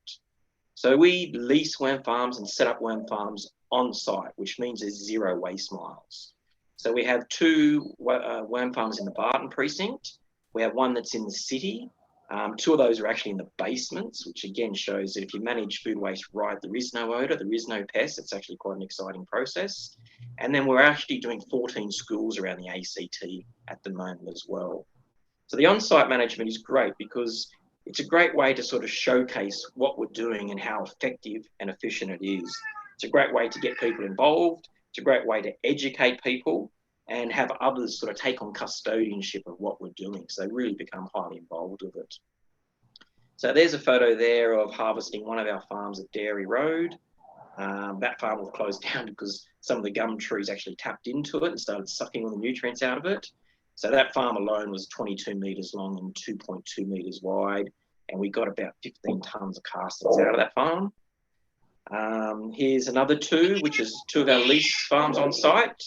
So we lease worm farms and set up worm farms on-site, which means there's 0 waste miles. So we have 2 worm farms in the Barton precinct. We have one that's in the city. 2 of those are actually in the basements, which again shows that if you manage food waste right, there is no odour, there is no pests. It's actually quite an exciting process. And then we're actually doing 14 schools around the ACT at the moment as well. So the on-site management is great because it's a great way to sort of showcase what we're doing and how effective and efficient it is. It's a great way to get people involved. It's a great way to educate people and have others sort of take on custodianship of what we're doing. So they really become highly involved with it. So there's a photo there of harvesting one of our farms at Dairy Road. That farm was closed down because some of the gum trees actually tapped into it and started sucking all the nutrients out of it. So that farm alone was 22 metres long and 2.2 metres wide. And we got about 15 tonnes of castings out of that farm. Here's another 2, which is 2 of our lease farms on site.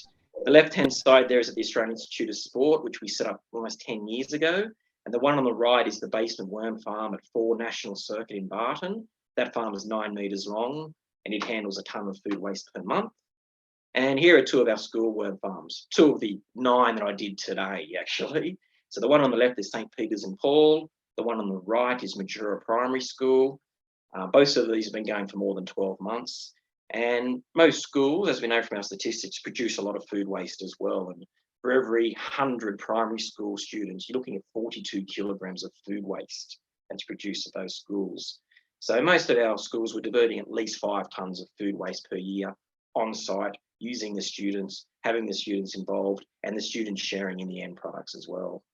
The left-hand side there is at the Australian Institute of Sport, which we set up almost 10 years ago. And the one on the right is the basement worm farm at 4 National Circuit in Barton. That farm is 9 metres long and it handles a tonne of food waste per month. And here are 2 of our school worm farms, 2 of the 9 that I did today, actually. So the one on the left is St. Peter's and Paul. The one on the right is Majura Primary School. Both of these have been going for more than 12 months. And most schools, as we know from our statistics, produce a lot of food waste as well. And for every 100 primary school students, you're looking at 42 kilograms of food waste that's produced at those schools. So most of our schools were diverting at least 5 tonnes of food waste per year on site, using the students, having the students involved, and the students sharing in the end products as well.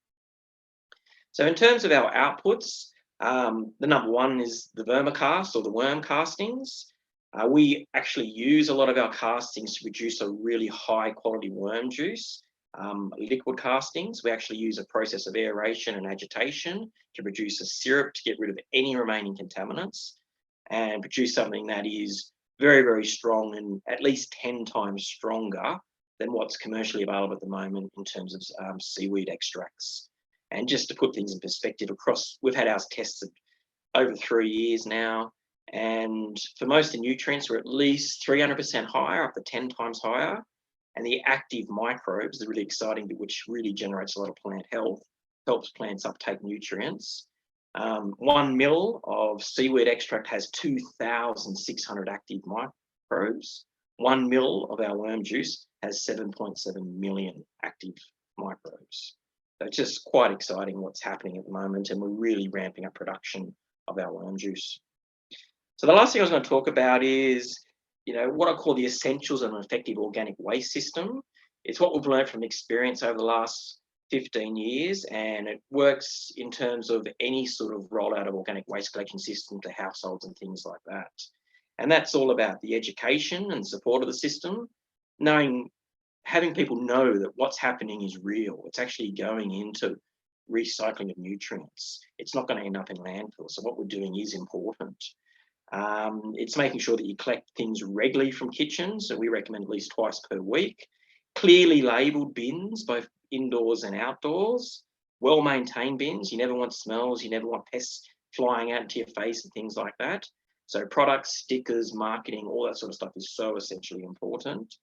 So in terms of our outputs, the number 1 is the vermicast or the worm castings. We actually use a lot of our castings to produce a really high quality worm juice. Liquid castings, we actually use a process of aeration and agitation to produce a syrup to get rid of any remaining contaminants and produce something that is very, very strong and at least 10 times stronger than what's commercially available at the moment in terms of seaweed extracts. And just to put things in perspective, we've had ours tested over 3 years now. And for most of the nutrients, we're at least 300% higher, up to 10 times higher. And the active microbes, the really exciting bit, which really generates a lot of plant health, helps plants uptake nutrients. 1 mil of seaweed extract has 2,600 active microbes. 1 mil of our worm juice has 7.7 million active microbes. So it's just quite exciting what's happening at the moment, and we're really ramping up production of our worm juice. So the last thing I was going to talk about is, what I call the essentials of an effective organic waste system. It's what we've learned from experience over the last 15 years, and it works in terms of any sort of rollout of organic waste collection system to households and things like that. And that's all about the education and support of the system, having people know that what's happening is real. It's actually going into recycling of nutrients. It's not going to end up in landfill. So what we're doing is important. It's making sure that you collect things regularly from kitchens. So we recommend at least twice per week. Clearly labelled bins, both indoors and outdoors. Well-maintained bins. You never want smells. You never want pests flying out into your face and things like that. So products, stickers, marketing, all that sort of stuff is so essentially important.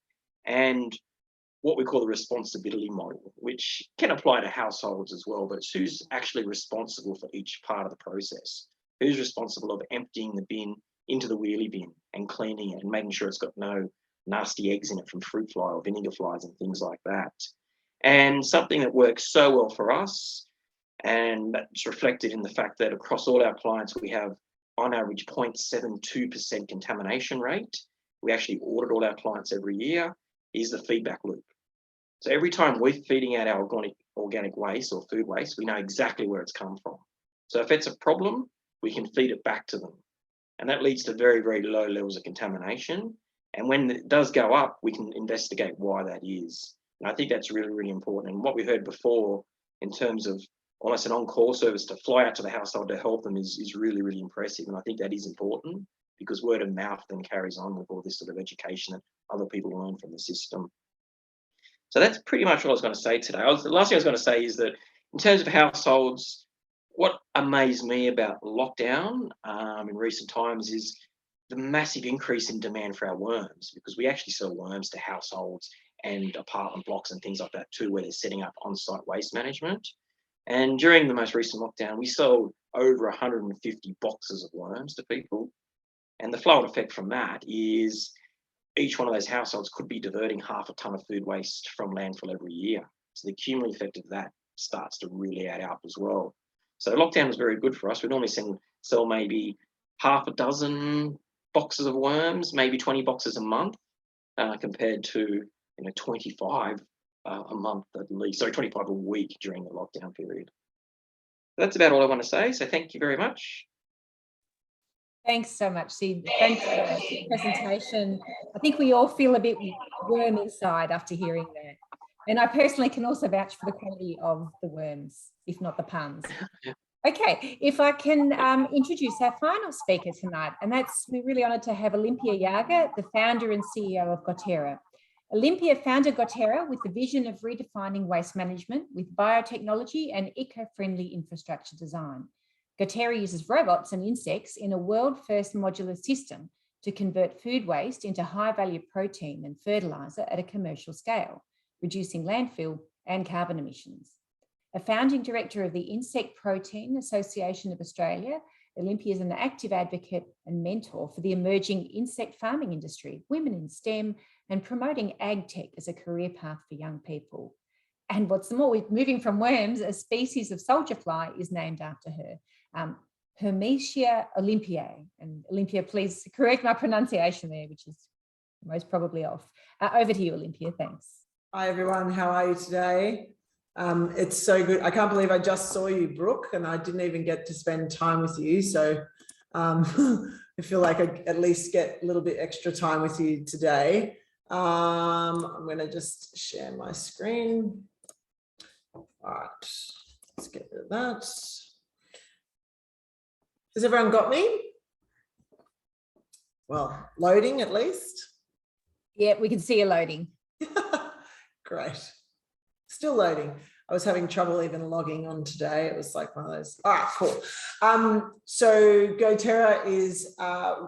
And what we call the responsibility model, which can apply to households as well, but it's who's actually responsible for each part of the process. Who's responsible of emptying the bin into the wheelie bin and cleaning it and making sure it's got no nasty eggs in it from fruit fly or vinegar flies and things like that. And something that works so well for us, and that's reflected in the fact that across all our clients, we have on average 0.72% contamination rate. We actually audit all our clients every year, is the feedback loop. So every time we're feeding out our organic waste or food waste, we know exactly where it's come from. So if it's a problem, we can feed it back to them. And that leads to very, very low levels of contamination. And when it does go up, we can investigate why that is. And I think that's really, really important. And what we heard before in terms of almost an on-call service to fly out to the household to help them is really, really impressive. And I think that is important because word of mouth then carries on with all this sort of education that other people learn from the system. So that's pretty much what I was going to say today. The last thing I was going to say is that in terms of households, what amazed me about lockdown in recent times is the massive increase in demand for our worms, because we actually sell worms to households and apartment blocks and things like that too, where they're setting up on-site waste management. And during the most recent lockdown, we sold over 150 boxes of worms to people. And the flow-on effect from that is each one of those households could be diverting 1/2 ton of food waste from landfill every year. So the cumulative effect of that starts to really add up as well. So lockdown was very good for us. We normally sell maybe 6 boxes of worms, maybe 20 boxes a month, compared to 25 a month at least. Sorry, 25 a week during the lockdown period. That's about all I want to say. So thank you very much. Thanks so much, Sid. Thanks for the presentation. I think we all feel a bit warm inside after hearing that. And I personally can also vouch for the quality of the worms, if not the puns. Okay, if I can introduce our final speaker tonight, and we're really honoured to have Olympia Yaga, the founder and CEO of Goterra. Olympia founded Goterra with the vision of redefining waste management with biotechnology and eco-friendly infrastructure design. Goterra uses robots and insects in a world-first modular system to convert food waste into high-value protein and fertiliser at a commercial scale, reducing landfill and carbon emissions. A founding director of the Insect Protein Association of Australia, Olympia is an active advocate and mentor for the emerging insect farming industry, women in STEM, and promoting ag tech as a career path for young people. And what's more, with moving from worms, a species of soldier fly is named after her, Hermetia olympiae. And Olympia, please correct my pronunciation there, which is most probably off. Over to you, Olympia. Thanks. Hi, everyone. How are you today? It's so good. I can't believe I just saw you, Brooke, and I didn't even get to spend time with you. So I feel like I at least get a little bit extra time with you today. I'm going to just share my screen. All right, let's get rid of that. Has everyone got me? Well, loading at least. Yeah, we can see you loading. Great. Still loading. I was having trouble even logging on today. It was like one of those. All right, cool. So Goterra is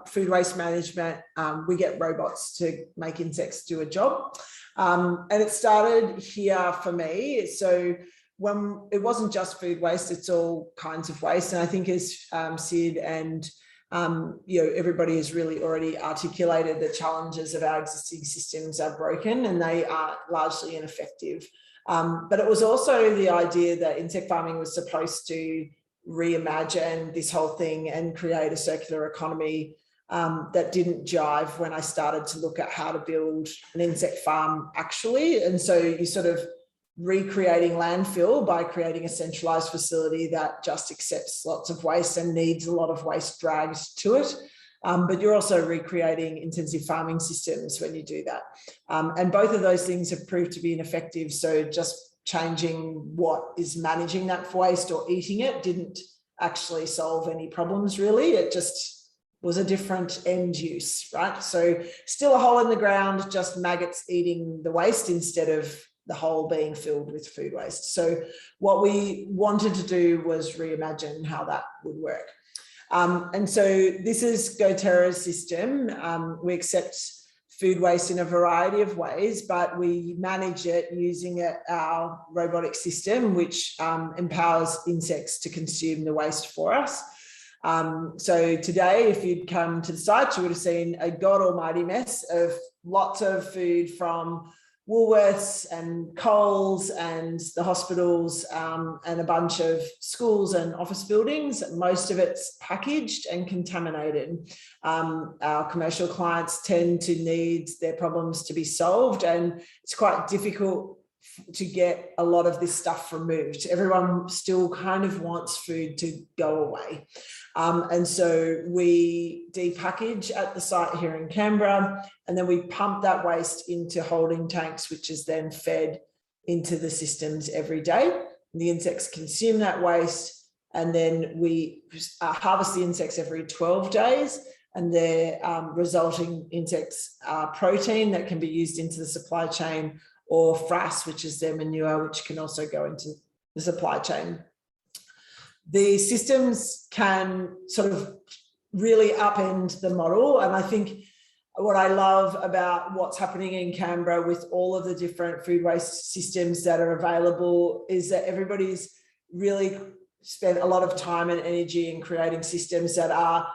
food waste management. We get robots to make insects do a job. And it started here for me. So when it wasn't just food waste, it's all kinds of waste. And I think as Sid and everybody has really already articulated the challenges of our existing systems are broken and they are largely ineffective. But it was also the idea that insect farming was supposed to reimagine this whole thing and create a circular economy that didn't jive when I started to look at how to build an insect farm actually. And so you sort of recreating landfill by creating a centralized facility that just accepts lots of waste and needs a lot of waste dragged to it. But you're also recreating intensive farming systems when you do that. And both of those things have proved to be ineffective. So just changing what is managing that waste or eating it didn't actually solve any problems really. It just was a different end use, right? So still a hole in the ground, just maggots eating the waste instead of the hole being filled with food waste. So what we wanted to do was reimagine how that would work. And so this is Goterra's system. We accept food waste in a variety of ways, but we manage it using our robotic system, which empowers insects to consume the waste for us. So today, if you'd come to the site, you would have seen a god almighty mess of lots of food from Woolworths and Coles and the hospitals and a bunch of schools and office buildings. Most of it's packaged and contaminated. Our commercial clients tend to need their problems to be solved, and it's quite difficult to get a lot of this stuff removed. Everyone still kind of wants food to go away. And so we depackage at the site here in Canberra, and then we pump that waste into holding tanks, which is then fed into the systems every day. The insects consume that waste, and then we harvest the insects every 12 days, and their resulting insects are protein that can be used into the supply chain, or frass, which is their manure, which can also go into the supply chain. The systems can sort of really upend the model. And I think what I love about what's happening in Canberra with all of the different food waste systems that are available is that everybody's really spent a lot of time and energy in creating systems that are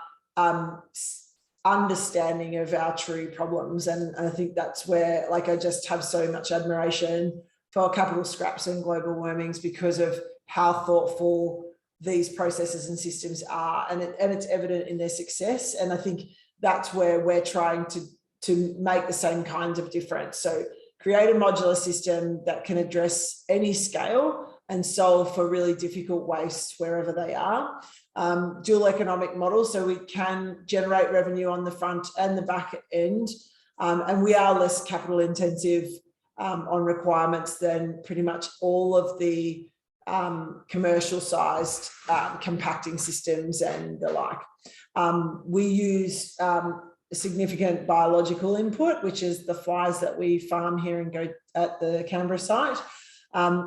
understanding of our true problems. And I think that's where, like, I just have so much admiration for capital scraps and global warmings because of how thoughtful these processes and systems are, and it's evident in their success. And I think that's where we're trying to make the same kinds of difference. So create a modular system that can address any scale and solve for really difficult waste wherever they are. Dual economic model, so we can generate revenue on the front and the back end. And we are less capital intensive on requirements than pretty much all of the commercial sized compacting systems and the like. We use significant biological input, which is the flies that we farm here and go at the Canberra site.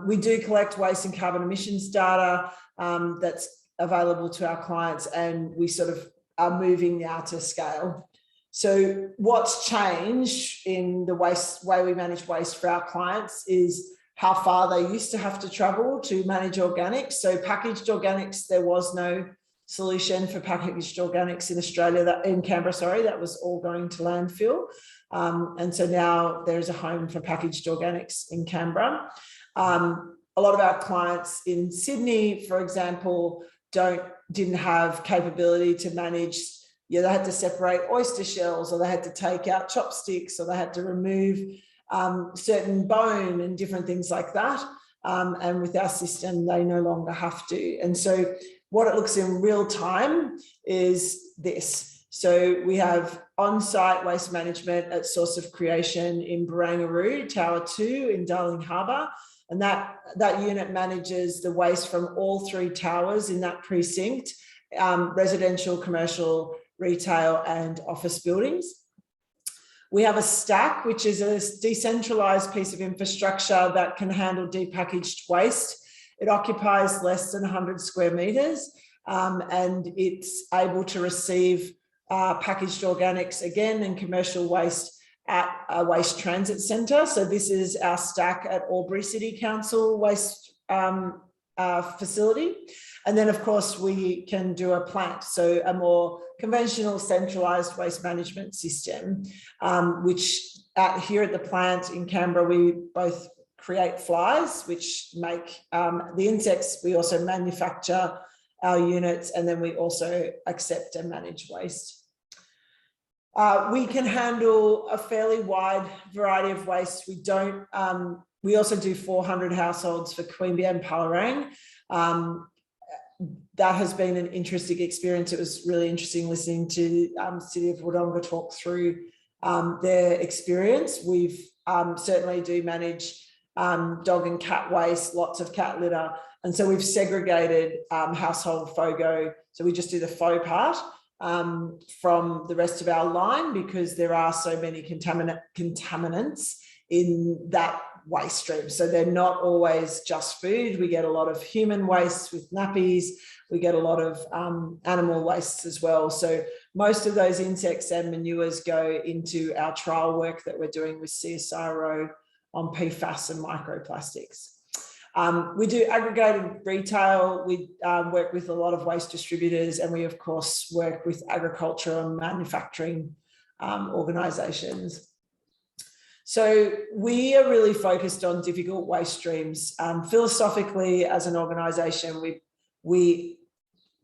We do collect waste and carbon emissions data that's available to our clients, and we sort of are moving now to scale. So what's changed in the way we manage waste for our clients is how far they used to have to travel to manage organics. So packaged organics, there was no solution for packaged organics in Australia, in Canberra, sorry, that was all going to landfill. And so now there's a home for packaged organics in Canberra. A lot of our clients in Sydney, for example, didn't have capability to manage. They had to separate oyster shells, or they had to take out chopsticks, or they had to remove certain bone and different things like that. And with our system, they no longer have to. And so what it looks in real time is this. So we have on-site waste management at Source of Creation in Barangaroo, Tower 2 in Darling Harbour. And that unit manages the waste from all 3 towers in that precinct, residential, commercial, retail, and office buildings. We have a stack, which is a decentralized piece of infrastructure that can handle depackaged waste. It occupies less than 100 square meters, and it's able to receive packaged organics again and commercial waste at a waste transit centre. So this is our stack at Albury City Council waste facility. And then of course we can do a plant, so a more conventional centralised waste management system, which here at the plant in Canberra, we both create flies, which make the insects. We also manufacture our units, and then we also accept and manage waste. We can handle a fairly wide variety of waste. We also do 400 households for Queanbeyan and Palerang. That has been an interesting experience. It was really interesting listening to City of Wodonga talk through their experience. We've certainly do manage dog and cat waste, lots of cat litter. And so we've segregated household FOGO. So we just do the faux part. from the rest of our line, because there are so many contaminants in that waste stream. So they're not always just food. We get a lot of human waste with nappies. We get a lot of animal wastes as well. So most of those insects and manures go into our trial work that we're doing with CSIRO on PFAS and microplastics. We do aggregated retail. We work with a lot of waste distributors, and we of course work with agriculture and manufacturing organisations. So we are really focused on difficult waste streams. Philosophically, as an organisation, we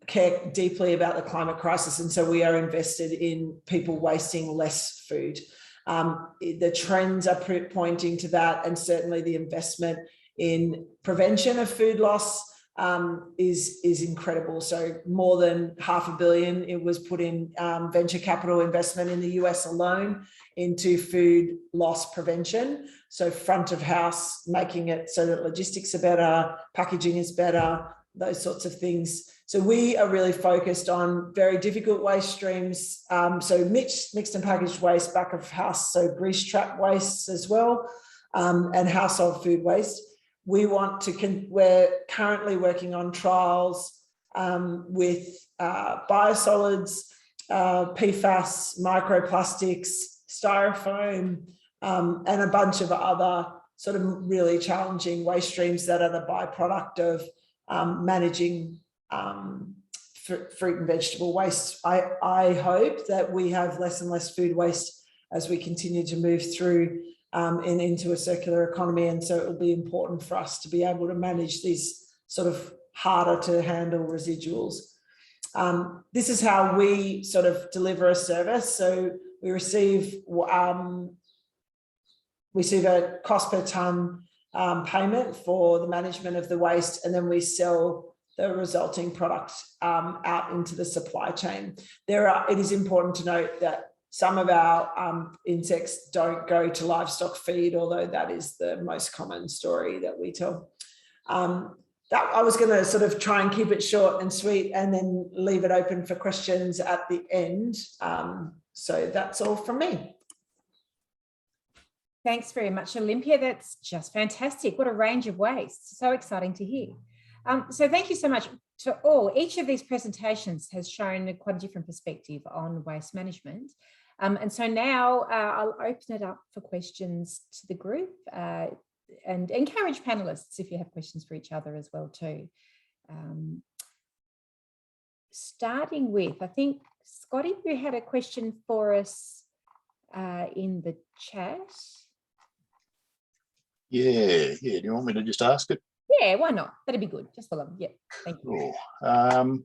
care deeply about the climate crisis, and so we are invested in people wasting less food. The trends are pointing to that, and certainly the investment in prevention of food loss is incredible. So more than $500 million, it was put in venture capital investment in the US alone into food loss prevention. So front of house, making it so that logistics are better, packaging is better, those sorts of things. So we are really focused on very difficult waste streams. So mixed and packaged waste, back of house, so grease trap wastes as well, and household food waste. We're currently working on trials with biosolids, PFAS, microplastics, styrofoam, and a bunch of other sort of really challenging waste streams that are the byproduct of managing fruit and vegetable waste. I hope that we have less and less food waste as we continue to move through and into a circular economy. And so it will be important for us to be able to manage these sort of harder to handle residuals. This is how we sort of deliver a service. So we receive a cost per tonne payment for the management of the waste, and then we sell the resulting product out into the supply chain. It is important to note that some of our insects don't go to livestock feed, although that is the most common story that we tell. I was going to sort of try and keep it short and sweet and then leave it open for questions at the end. So that's all from me. Thanks very much, Olympia. That's just fantastic. What a range of waste. So exciting to hear. So thank you so much to all. Each of these presentations has shown quite a different perspective on waste management. And so now I'll open it up for questions to the group and encourage panelists if you have questions for each other as well too. Starting with, I think, Scotty, you had a question for us in the chat. Yeah. Do you want me to just ask it? Yeah, why not? That'd be good. Just for them. Yeah, thank you. Cool.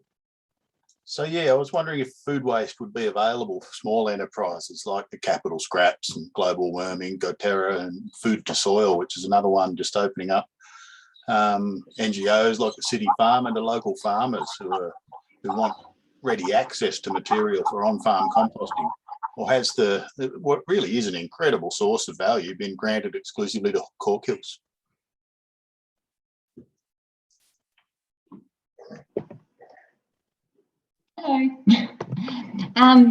So yeah, I was wondering if food waste would be available for small enterprises like the Capital Scraps and Global Worming, Goterra, and Food to Soil, which is another one just opening up. NGOs like the City Farm and the local farmers who want ready access to material for on-farm composting. Or has what really is an incredible source of value been granted exclusively to cork hills? Hello.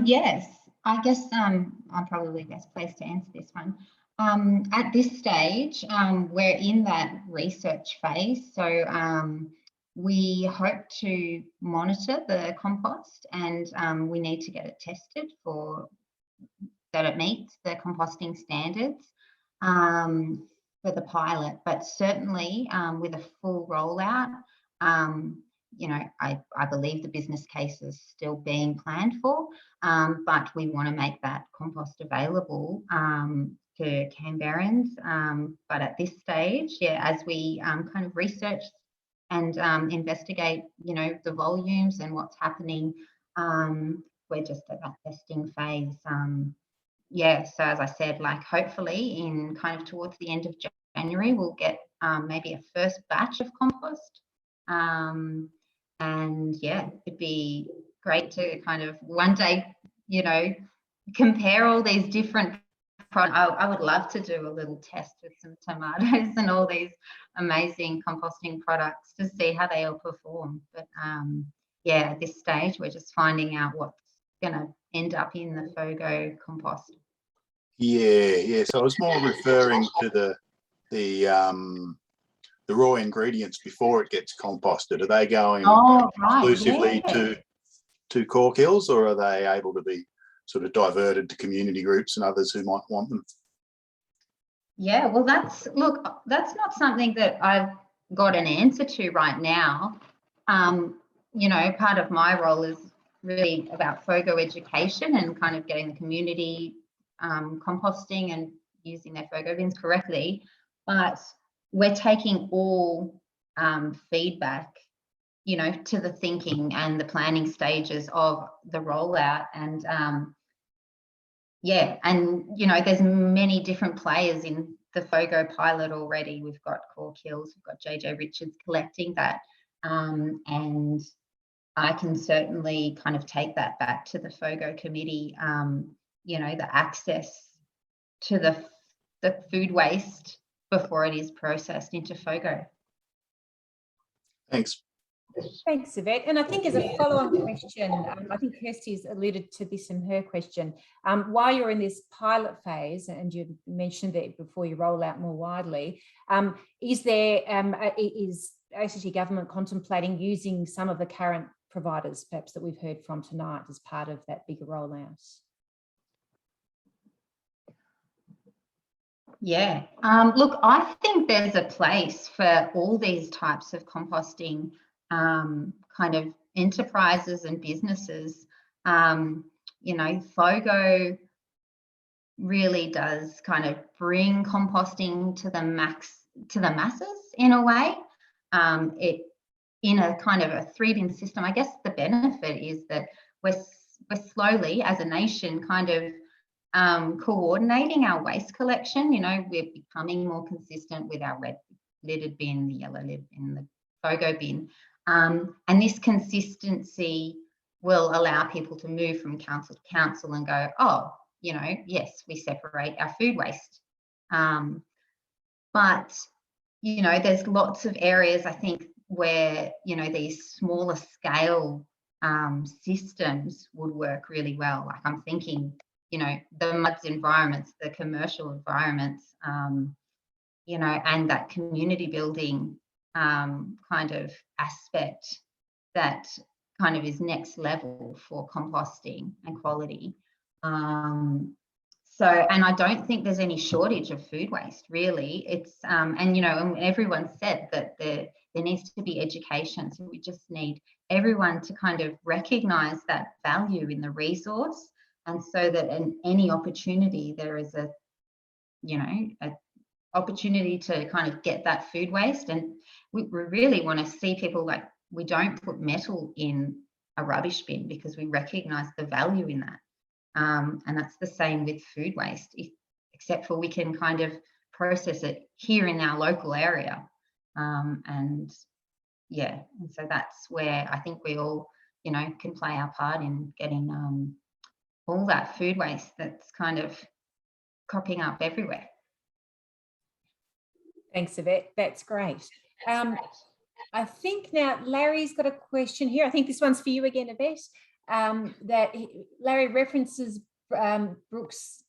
Yes, I guess I'm probably best placed to answer this one. At this stage, we're in that research phase. So we hope to monitor the compost, and we need to get it tested for that it meets the composting standards for the pilot. But certainly with a full rollout, you know, I believe the business case is still being planned for, but we want to make that compost available to Canberrans. But at this stage, yeah, as we kind of research and investigate, you know, the volumes and what's happening, we're just at that testing phase. Yeah, so as I said, like hopefully in kind of towards the end of January, we'll get maybe a first batch of compost. And yeah, it'd be great to kind of one day, you know, compare all these different products. I would love to do a little test with some tomatoes and all these amazing composting products to see how they all perform. But yeah, at this stage, we're just finding out what's going to end up in the FOGO compost. Yeah. So I was more referring to the raw ingredients before it gets composted. Are they going exclusively to cork hills, or are they able to be sort of diverted to community groups and others who might want them? Yeah, well, that's not something that I've got an answer to right now. You know, part of my role is really about FOGO education and kind of getting the community composting and using their FOGO bins correctly. But we're taking all feedback, you know, to the thinking and the planning stages of the rollout. And yeah, and you know, there's many different players in the FOGO pilot already. We've got Cork Hills, we've got JJ Richards collecting that, and I can certainly kind of take that back to the FOGO committee. You know, the access to the food waste before it is processed into FOGO. Thanks. Thanks, Yvette. And I think as a follow-on question, I think Kirsty's alluded to this in her question. While you're in this pilot phase, and you mentioned that before you roll out more widely, is ACT government contemplating using some of the current providers, perhaps that we've heard from tonight, as part of that bigger rollout? Yeah, look, I think there's a place for all these types of composting kind of enterprises and businesses. You know, FOGO really does kind of bring composting to the masses in a way. It in a kind of a 3-bin system. I guess the benefit is that we're slowly, as a nation, kind of coordinating our waste collection. You know, we're becoming more consistent with our red lidded bin, the yellow lid bin, the FOGO bin. And this consistency will allow people to move from council to council and go, oh, you know, yes, we separate our food waste. But, you know, there's lots of areas, I think, where, you know, these smaller scale systems would work really well. Like I'm thinking, you know, the MUDS environments, the commercial environments, you know, and that community building kind of aspect that kind of is next level for composting and quality. So, and I don't think there's any shortage of food waste, really. It's, and, you know, and everyone said that there needs to be education. So we just need everyone to kind of recognise that value in the resource. And so that in any opportunity, there is a, you know, a opportunity to kind of get that food waste. And we really want to see people, like, we don't put metal in a rubbish bin because we recognise the value in that. And that's the same with food waste, except for we can kind of process it here in our local area. And yeah, and so that's where I think we all, you know, can play our part in getting all that food waste that's kind of cropping up everywhere. Thanks, Yvette. That's great. I think now Larry's got a question here. I think this one's for you again, Yvette. Larry references Brooke's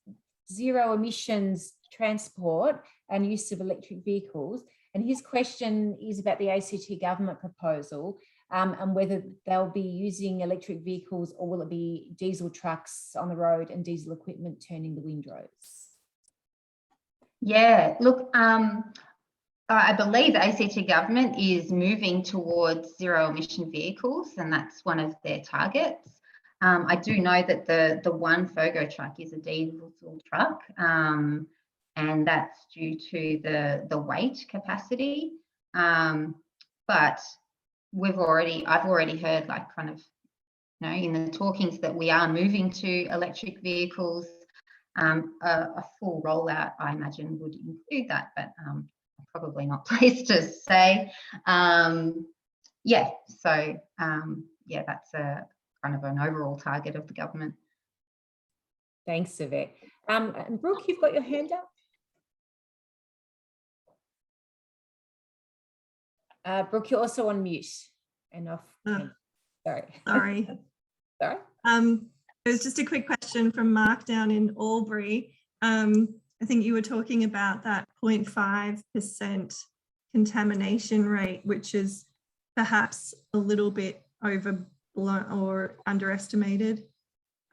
zero emissions transport and use of electric vehicles. And his question is about the ACT government proposal and whether they'll be using electric vehicles or will it be diesel trucks on the road and diesel equipment turning the windrows? Yeah, look, I believe the ACT government is moving towards zero emission vehicles, and that's one of their targets. I do know that the one FOGO truck is a diesel truck, and that's due to the weight capacity. But I've already heard, like, kind of, you know, in the talkings that we are moving to electric vehicles. A full rollout, I imagine, would include that, but probably not placed to say. Yeah, so yeah, that's a kind of an overall target of the government. Thanks, Yvette. And Brooke, you've got your hand up. Brooke, you're also on mute and off. Sorry. Sorry. Sorry. It was just a quick question from Mark down in Albury. I think you were talking about that 0.5% contamination rate, which is perhaps a little bit overblown or underestimated.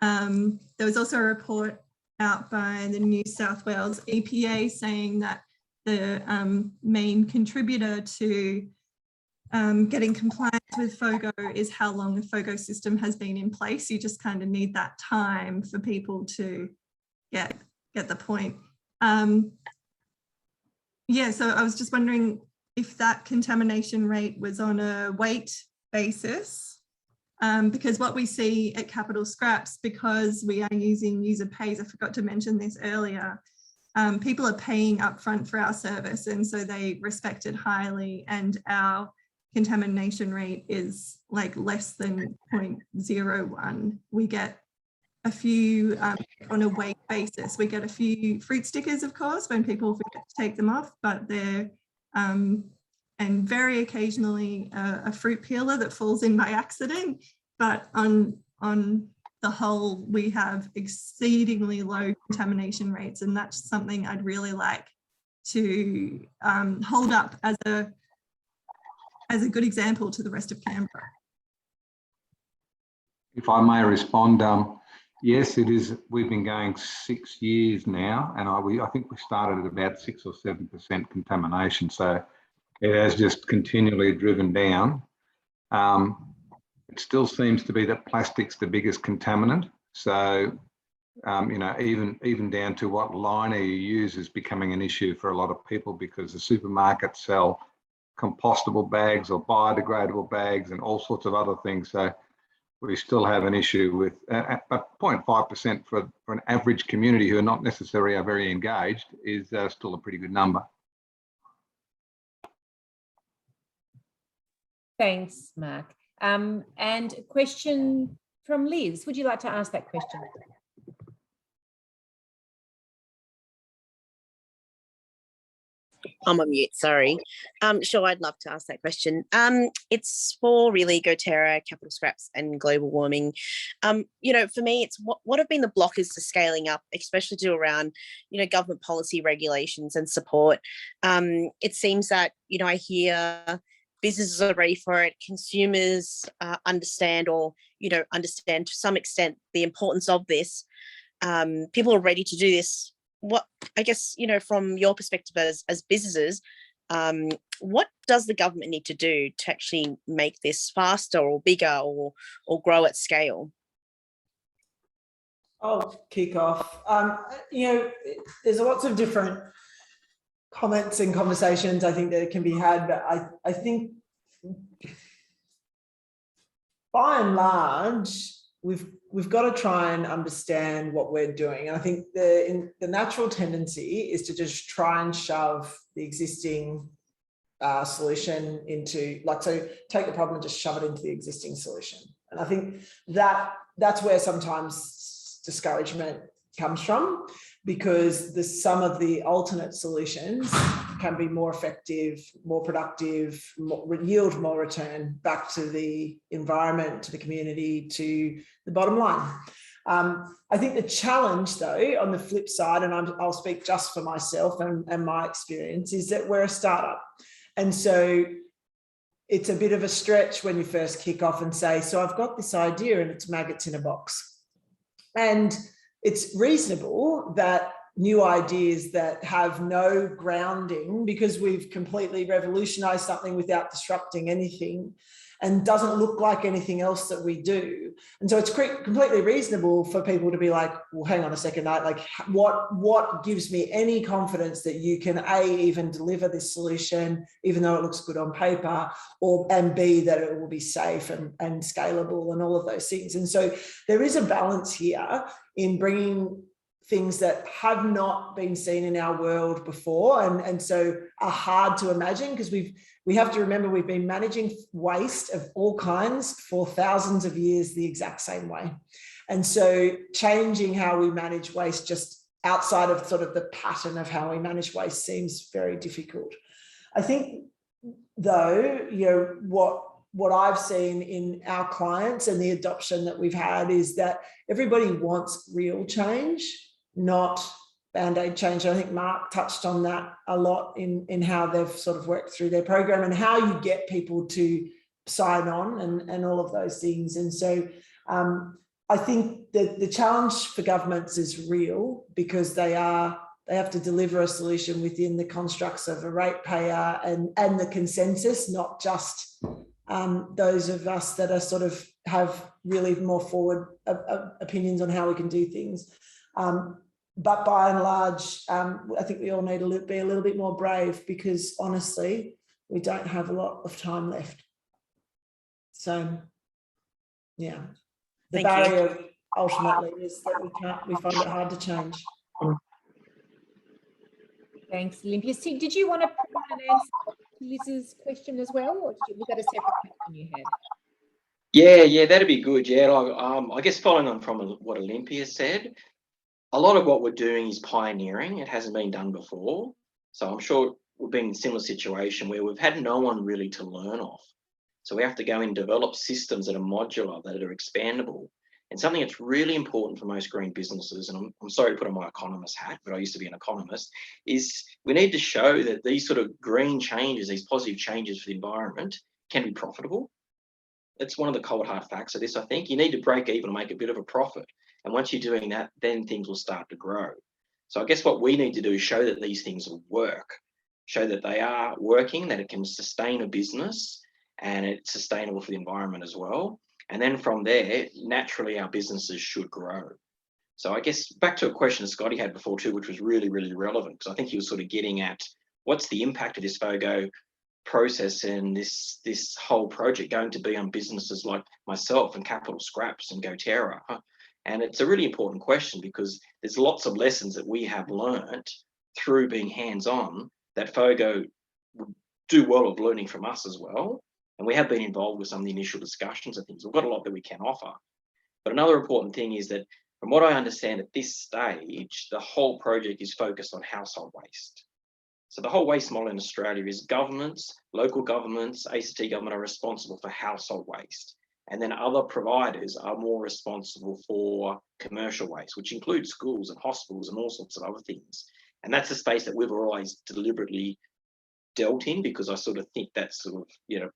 There was also a report out by the New South Wales EPA saying that the main contributor to getting compliance with FOGO is how long the FOGO system has been in place. You just kind of need that time for people to get the point. Yeah, so I was just wondering if that contamination rate was on a weight basis, because what we see at Capital Scraps, because we are using user pays, I forgot to mention this earlier, people are paying upfront for our service, and so they respect it highly, and our contamination rate is like less than 0.01. We get a few on a weight basis. We get a few fruit stickers, of course, when people forget to take them off, but they're and very occasionally a fruit peeler that falls in by accident. But on the whole, we have exceedingly low contamination rates, and that's something I'd really like to hold up as a good example to the rest of Canberra. If I may respond, yes, it is. We've been going 6 years now, and I think we started at about 6 or 7% contamination. So it has just continually driven down. It still seems to be that plastic's the biggest contaminant. So, you know, even down to what liner you use is becoming an issue for a lot of people, because the supermarkets sell compostable bags or biodegradable bags and all sorts of other things. So we still have an issue with, but 0.5% for an average community who are not necessarily are very engaged is still a pretty good number. Thanks, Mark. And a question from Liz. Would you like to ask that question? I'm on mute, sorry. Sure, I'd love to ask that question. It's for really Goterra, Capital Scraps and global warming. You know, for me, it's what have been the blockers to scaling up, especially to around, you know, government policy regulations and support. It seems that, you know, I hear businesses are ready for it, consumers understand, or, you know, understand to some extent the importance of this. People are ready to do this. What, I guess, you know, from your perspective as businesses, what does the government need to do to actually make this faster or bigger or grow at scale? I'll kick off. You know, there's lots of different comments and conversations I think that can be had, but I think by and large, we've got to try and understand what we're doing. And I think the natural tendency is to just try and shove the existing solution into, like, so take the problem and just shove it into the existing solution. And I think that's where sometimes discouragement comes from, because some of the alternate solutions can be more effective, more productive, yield more return back to the environment, to the community, to the bottom line. I think the challenge, though, on the flip side, and I'll speak just for myself and my experience, is that we're a startup. And so it's a bit of a stretch when you first kick off and say, so I've got this idea and it's maggots in a box. And it's reasonable that new ideas that have no grounding, because we've completely revolutionized something without disrupting anything and doesn't look like anything else that we do. And so it's completely reasonable for people to be like, well, hang on a second, like what gives me any confidence that you can A, even deliver this solution, even though it looks good on paper, and B, that it will be safe and scalable and all of those things. And so there is a balance here in bringing things that have not been seen in our world before, and so are hard to imagine, because we have to remember we've been managing waste of all kinds for thousands of years the exact same way. And so changing how we manage waste just outside of sort of the pattern of how we manage waste seems very difficult. I think, though, you know, what what I've seen in our clients and the adoption that we've had is that everybody wants real change, not Band-Aid change. I think Mark touched on that a lot in how they've sort of worked through their program and how you get people to sign on and all of those things. And so I think that the challenge for governments is real because they have to deliver a solution within the constructs of a ratepayer and the consensus, not just those of us that are sort of have really more forward opinions on how we can do things. But by and large, I think we all need to be a little bit more brave because honestly, we don't have a lot of time left. So, yeah, the barrier ultimately is that we find it hard to change. Thanks, Olympia. Sid, did you want to provide an answer to Liz's question as well, or was that a separate question you had? Yeah, that'd be good. Yeah, I guess following on from what Olympia said, a lot of what we're doing is pioneering. It hasn't been done before. So I'm sure we've been in a similar situation where we've had no one really to learn off. So we have to go and develop systems that are modular, that are expandable. And something that's really important for most green businesses, and I'm sorry to put on my economist hat, but I used to be an economist, is we need to show that these sort of green changes, these positive changes for the environment can be profitable. It's one of the cold hard facts of this, I think. You need to break even and make a bit of a profit. And once you're doing that, then things will start to grow. So I guess what we need to do is show that these things will work, show that they are working, that it can sustain a business and it's sustainable for the environment as well. And then from there, naturally, our businesses should grow. So I guess back to a question Scotty had before too, which was really, really relevant, because I think he was sort of getting at what's the impact of this FOGO process and this whole project going to be on businesses like myself and Capital Scraps and Goterra. And it's a really important question because there's lots of lessons that we have learned through being hands-on that FOGO would do well of learning from us as well. And we have been involved with some of the initial discussions and things. We've got a lot that we can offer. But another important thing is that from what I understand at this stage, the whole project is focused on household waste. So the whole waste model in Australia is governments, local governments, ACT government are responsible for household waste. And then other providers are more responsible for commercial waste, which includes schools and hospitals and all sorts of other things. And that's a space that we've always deliberately dealt in because I sort of think that's sort of, you know,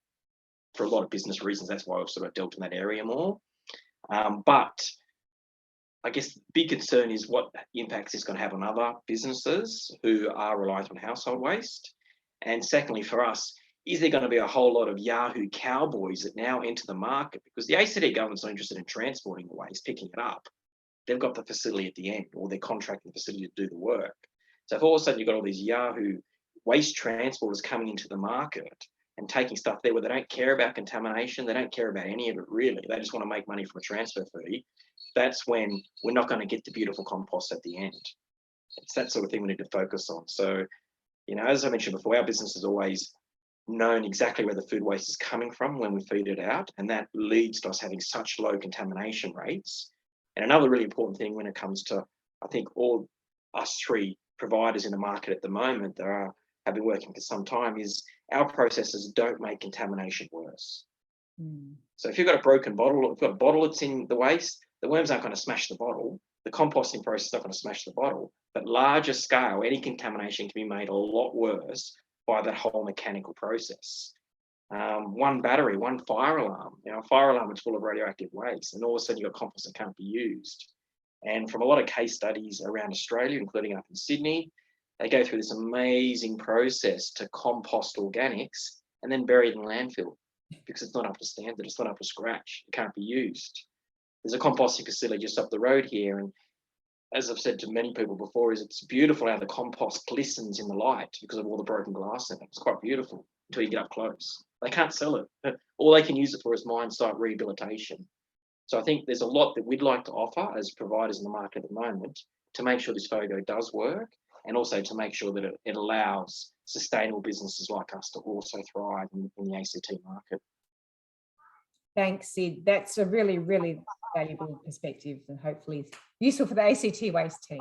for a lot of business reasons, that's why I've sort of dealt in that area more. But I guess the big concern is what impacts it's going to have on other businesses who are reliant on household waste. And secondly, for us, is there going to be a whole lot of Yahoo cowboys that now enter the market? Because the ACT government's not interested in transporting the waste, picking it up. They've got the facility at the end, or they're contracting the facility to do the work. So if all of a sudden you've got all these Yahoo waste transporters coming into the market and taking stuff there where they don't care about contamination, they don't care about any of it really, they just want to make money from a transfer fee, that's when we're not going to get the beautiful compost at the end. It's that sort of thing we need to focus on. So, you know, as I mentioned before, our business has always known exactly where the food waste is coming from when we feed it out, and that leads to us having such low contamination rates. And another really important thing when it comes to, I think, all us three providers in the market at the moment that have been working for some time is our processes don't make contamination worse. So if you've got a broken bottle, or if you've got a bottle that's in the waste, the worms aren't going to smash the bottle. The composting process is not going to smash the bottle. But larger scale, any contamination can be made a lot worse by that whole mechanical process. One battery, one fire alarm, you know, a fire alarm is full of radioactive waste, and all of a sudden you've got compost that can't be used. And from a lot of case studies around Australia, including up in Sydney, they go through this amazing process to compost organics and then bury it in landfill because it's not up to standard, it's not up to scratch, it can't be used. There's a composting facility just up the road here, and as I've said to many people before, is it's beautiful how the compost glistens in the light because of all the broken glass in it. It's quite beautiful until you get up close. They can't sell it. All they can use it for is mine site rehabilitation. So I think there's a lot that we'd like to offer as providers in the market at the moment to make sure this FOGO does work, and also to make sure that it allows sustainable businesses like us to also thrive in the ACT market. Thanks, Sid. That's a really, really valuable perspective and hopefully useful for the ACT Waste team.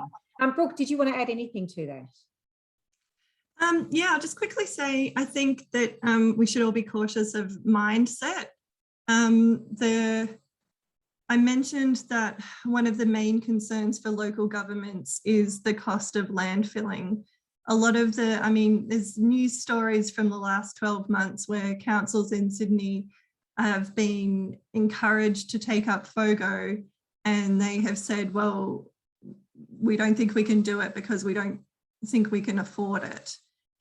Brooke, did you want to add anything to that? Yeah, I'll just quickly say, I think that we should all be cautious of mindset. I mentioned that one of the main concerns for local governments is the cost of landfilling. A lot of there's news stories from the last 12 months where councils in Sydney have been encouraged to take up FOGO, and they have said, well, we don't think we can do it because we don't think we can afford it.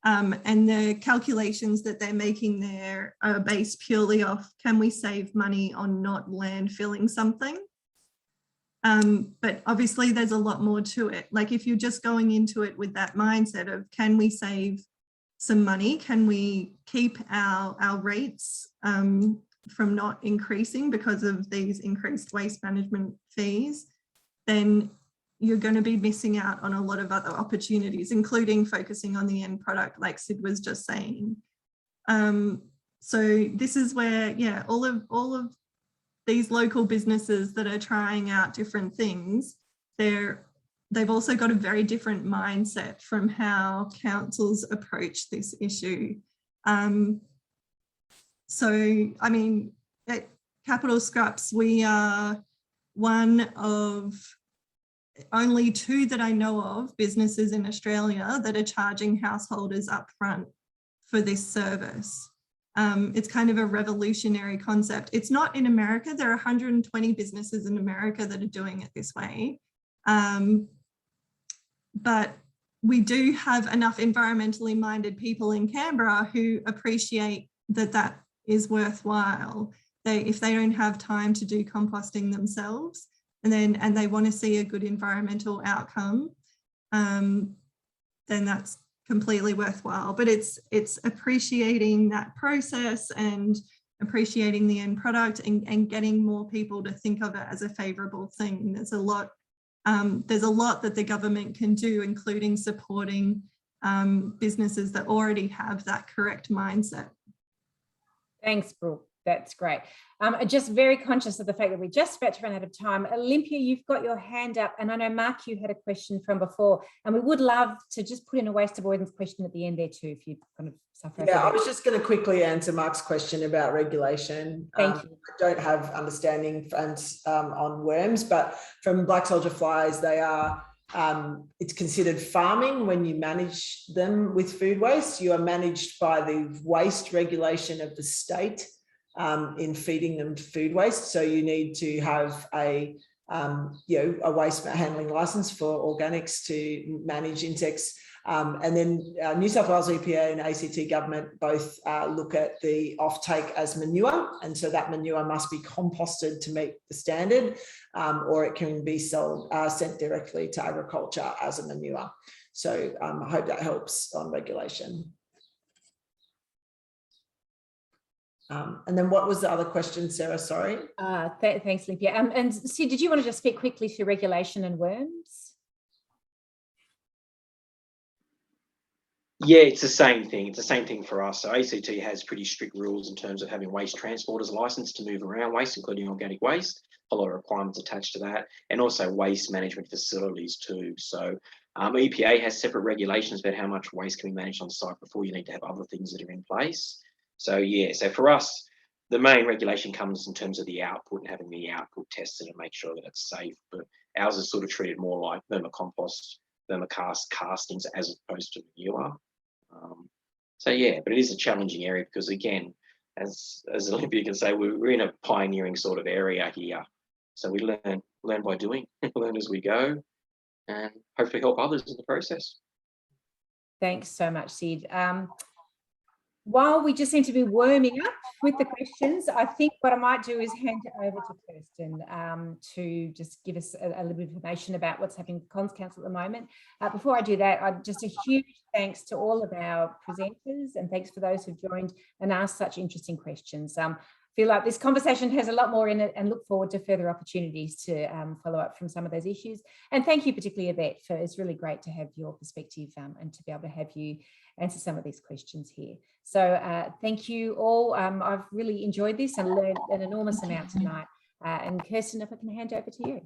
And the calculations that they're making there are based purely off, can we save money on not landfilling something? But obviously there's a lot more to it. Like if you're just going into it with that mindset of, can we save some money? Can we keep our rates from not increasing because of these increased waste management fees? Then you're going to be missing out on a lot of other opportunities, including focusing on the end product, like Sid was just saying. So this is where, yeah, all of these local businesses that are trying out different things, they've also got a very different mindset from how councils approach this issue. So, I mean, at Capital Scraps, we are one of only 2 that I know of businesses in Australia that are charging householders upfront for this service. It's kind of a revolutionary concept. It's not in America. There are 120 businesses in America that are doing it this way. But we do have enough environmentally minded people in Canberra who appreciate that that is worthwhile. If they don't have time to do composting themselves, and they want to see a good environmental outcome, then that's completely worthwhile. But it's appreciating that process and appreciating the end product and getting more people to think of it as a favourable thing. There's a lot that the government can do, including supporting businesses that already have that correct mindset. Thanks, Brooke. That's great. Just very conscious of the fact that we're just about to run out of time. Olympia, you've got your hand up, and I know, Mark, you had a question from before, and we would love to just put in a waste avoidance question at the end there too, if you kind of suffer. Yeah, I was just going to quickly answer Mark's question about regulation. Thank you. I don't have understanding on worms, but from black soldier flies, they are, it's considered farming when you manage them with food waste. You are managed by the waste regulation of the state in feeding them food waste. So you need to have a waste handling license for organics to manage insects. And then New South Wales EPA and ACT government both look at the offtake as manure. And so that manure must be composted to meet the standard, or it can be sent directly to agriculture as a manure. So I hope that helps on regulation. And then what was the other question, Sarah? Sorry. Thanks, Olympia. And Sid, did you want to just speak quickly to regulation and worms? Yeah, it's the same thing. It's the same thing for us. So ACT has pretty strict rules in terms of having waste transporters licensed to move around waste, including organic waste. A lot of requirements attached to that, and also waste management facilities too. So EPA has separate regulations about how much waste can be managed on site before you need to have other things that are in place. So yeah, so for us, the main regulation comes in terms of the output and having the output tested and make sure that it's safe. But ours is sort of treated more like vermicompost, castings as opposed to manure. So yeah, but it is a challenging area because again, as Olympia can say, we're in a pioneering sort of area here. So we learn by doing, learn as we go, and hopefully help others in the process. Thanks so much, Sid. While we just seem to be warming up with the questions, I think what I might do is hand it over to Kirsten to just give us a little bit of information about what's happening with Cons Council at the moment. Before I do that, just a huge thanks to all of our presenters, and thanks for those who've joined and asked such interesting questions. I feel like this conversation has a lot more in it, and look forward to further opportunities to follow up from some of those issues. And thank you particularly, Yvette, for it's really great to have your perspective and to be able to have you answer some of these questions here. So thank you all. I've really enjoyed this and learned an enormous amount tonight. And Kirsten, if I can hand over to you.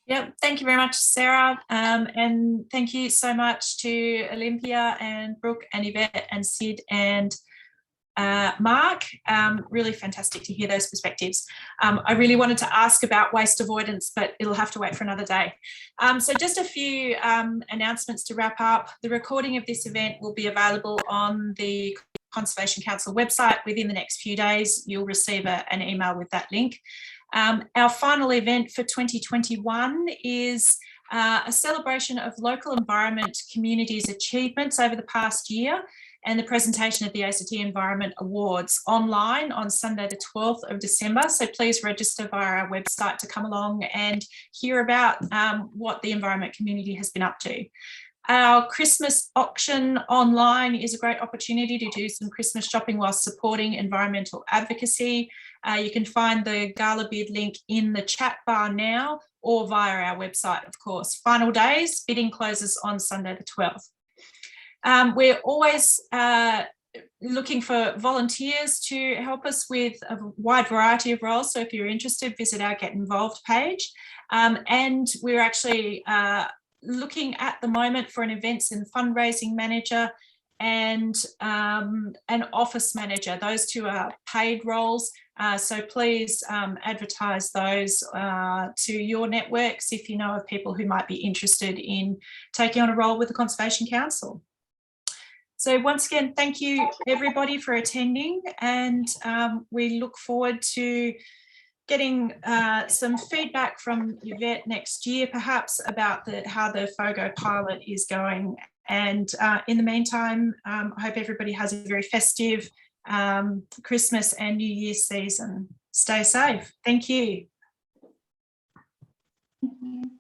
Yep, thank you very much, Sarah. And thank you so much to Olympia and Brooke and Yvette and Sid and Mark. Really fantastic to hear those perspectives. I really wanted to ask about waste avoidance, but it'll have to wait for another day. So just a few announcements to wrap up. The recording of this event will be available on the Conservation Council website within the next few days. You'll receive an email with that link. Our final event for 2021 is a celebration of local environment communities' achievements over the past year and the presentation of the ACT Environment Awards online on Sunday the 12th of December. So please register via our website to come along and hear about what the environment community has been up to. Our Christmas auction online is a great opportunity to do some Christmas shopping while supporting environmental advocacy. You can find the gala bid link in the chat bar now or via our website, of course. Final days, bidding closes on Sunday the 12th. We're always looking for volunteers to help us with a wide variety of roles. So if you're interested, visit our Get Involved page. And we're actually looking at the moment for an events and fundraising manager and an office manager. Those two are paid roles. So please advertise those to your networks if you know of people who might be interested in taking on a role with the Conservation Council. So once again, thank you everybody for attending, and we look forward to getting some feedback from Yvette next year, perhaps about how the FOGO pilot is going. And in the meantime, I hope everybody has a very festive Christmas and New Year's season. Stay safe. Thank you. Thank you.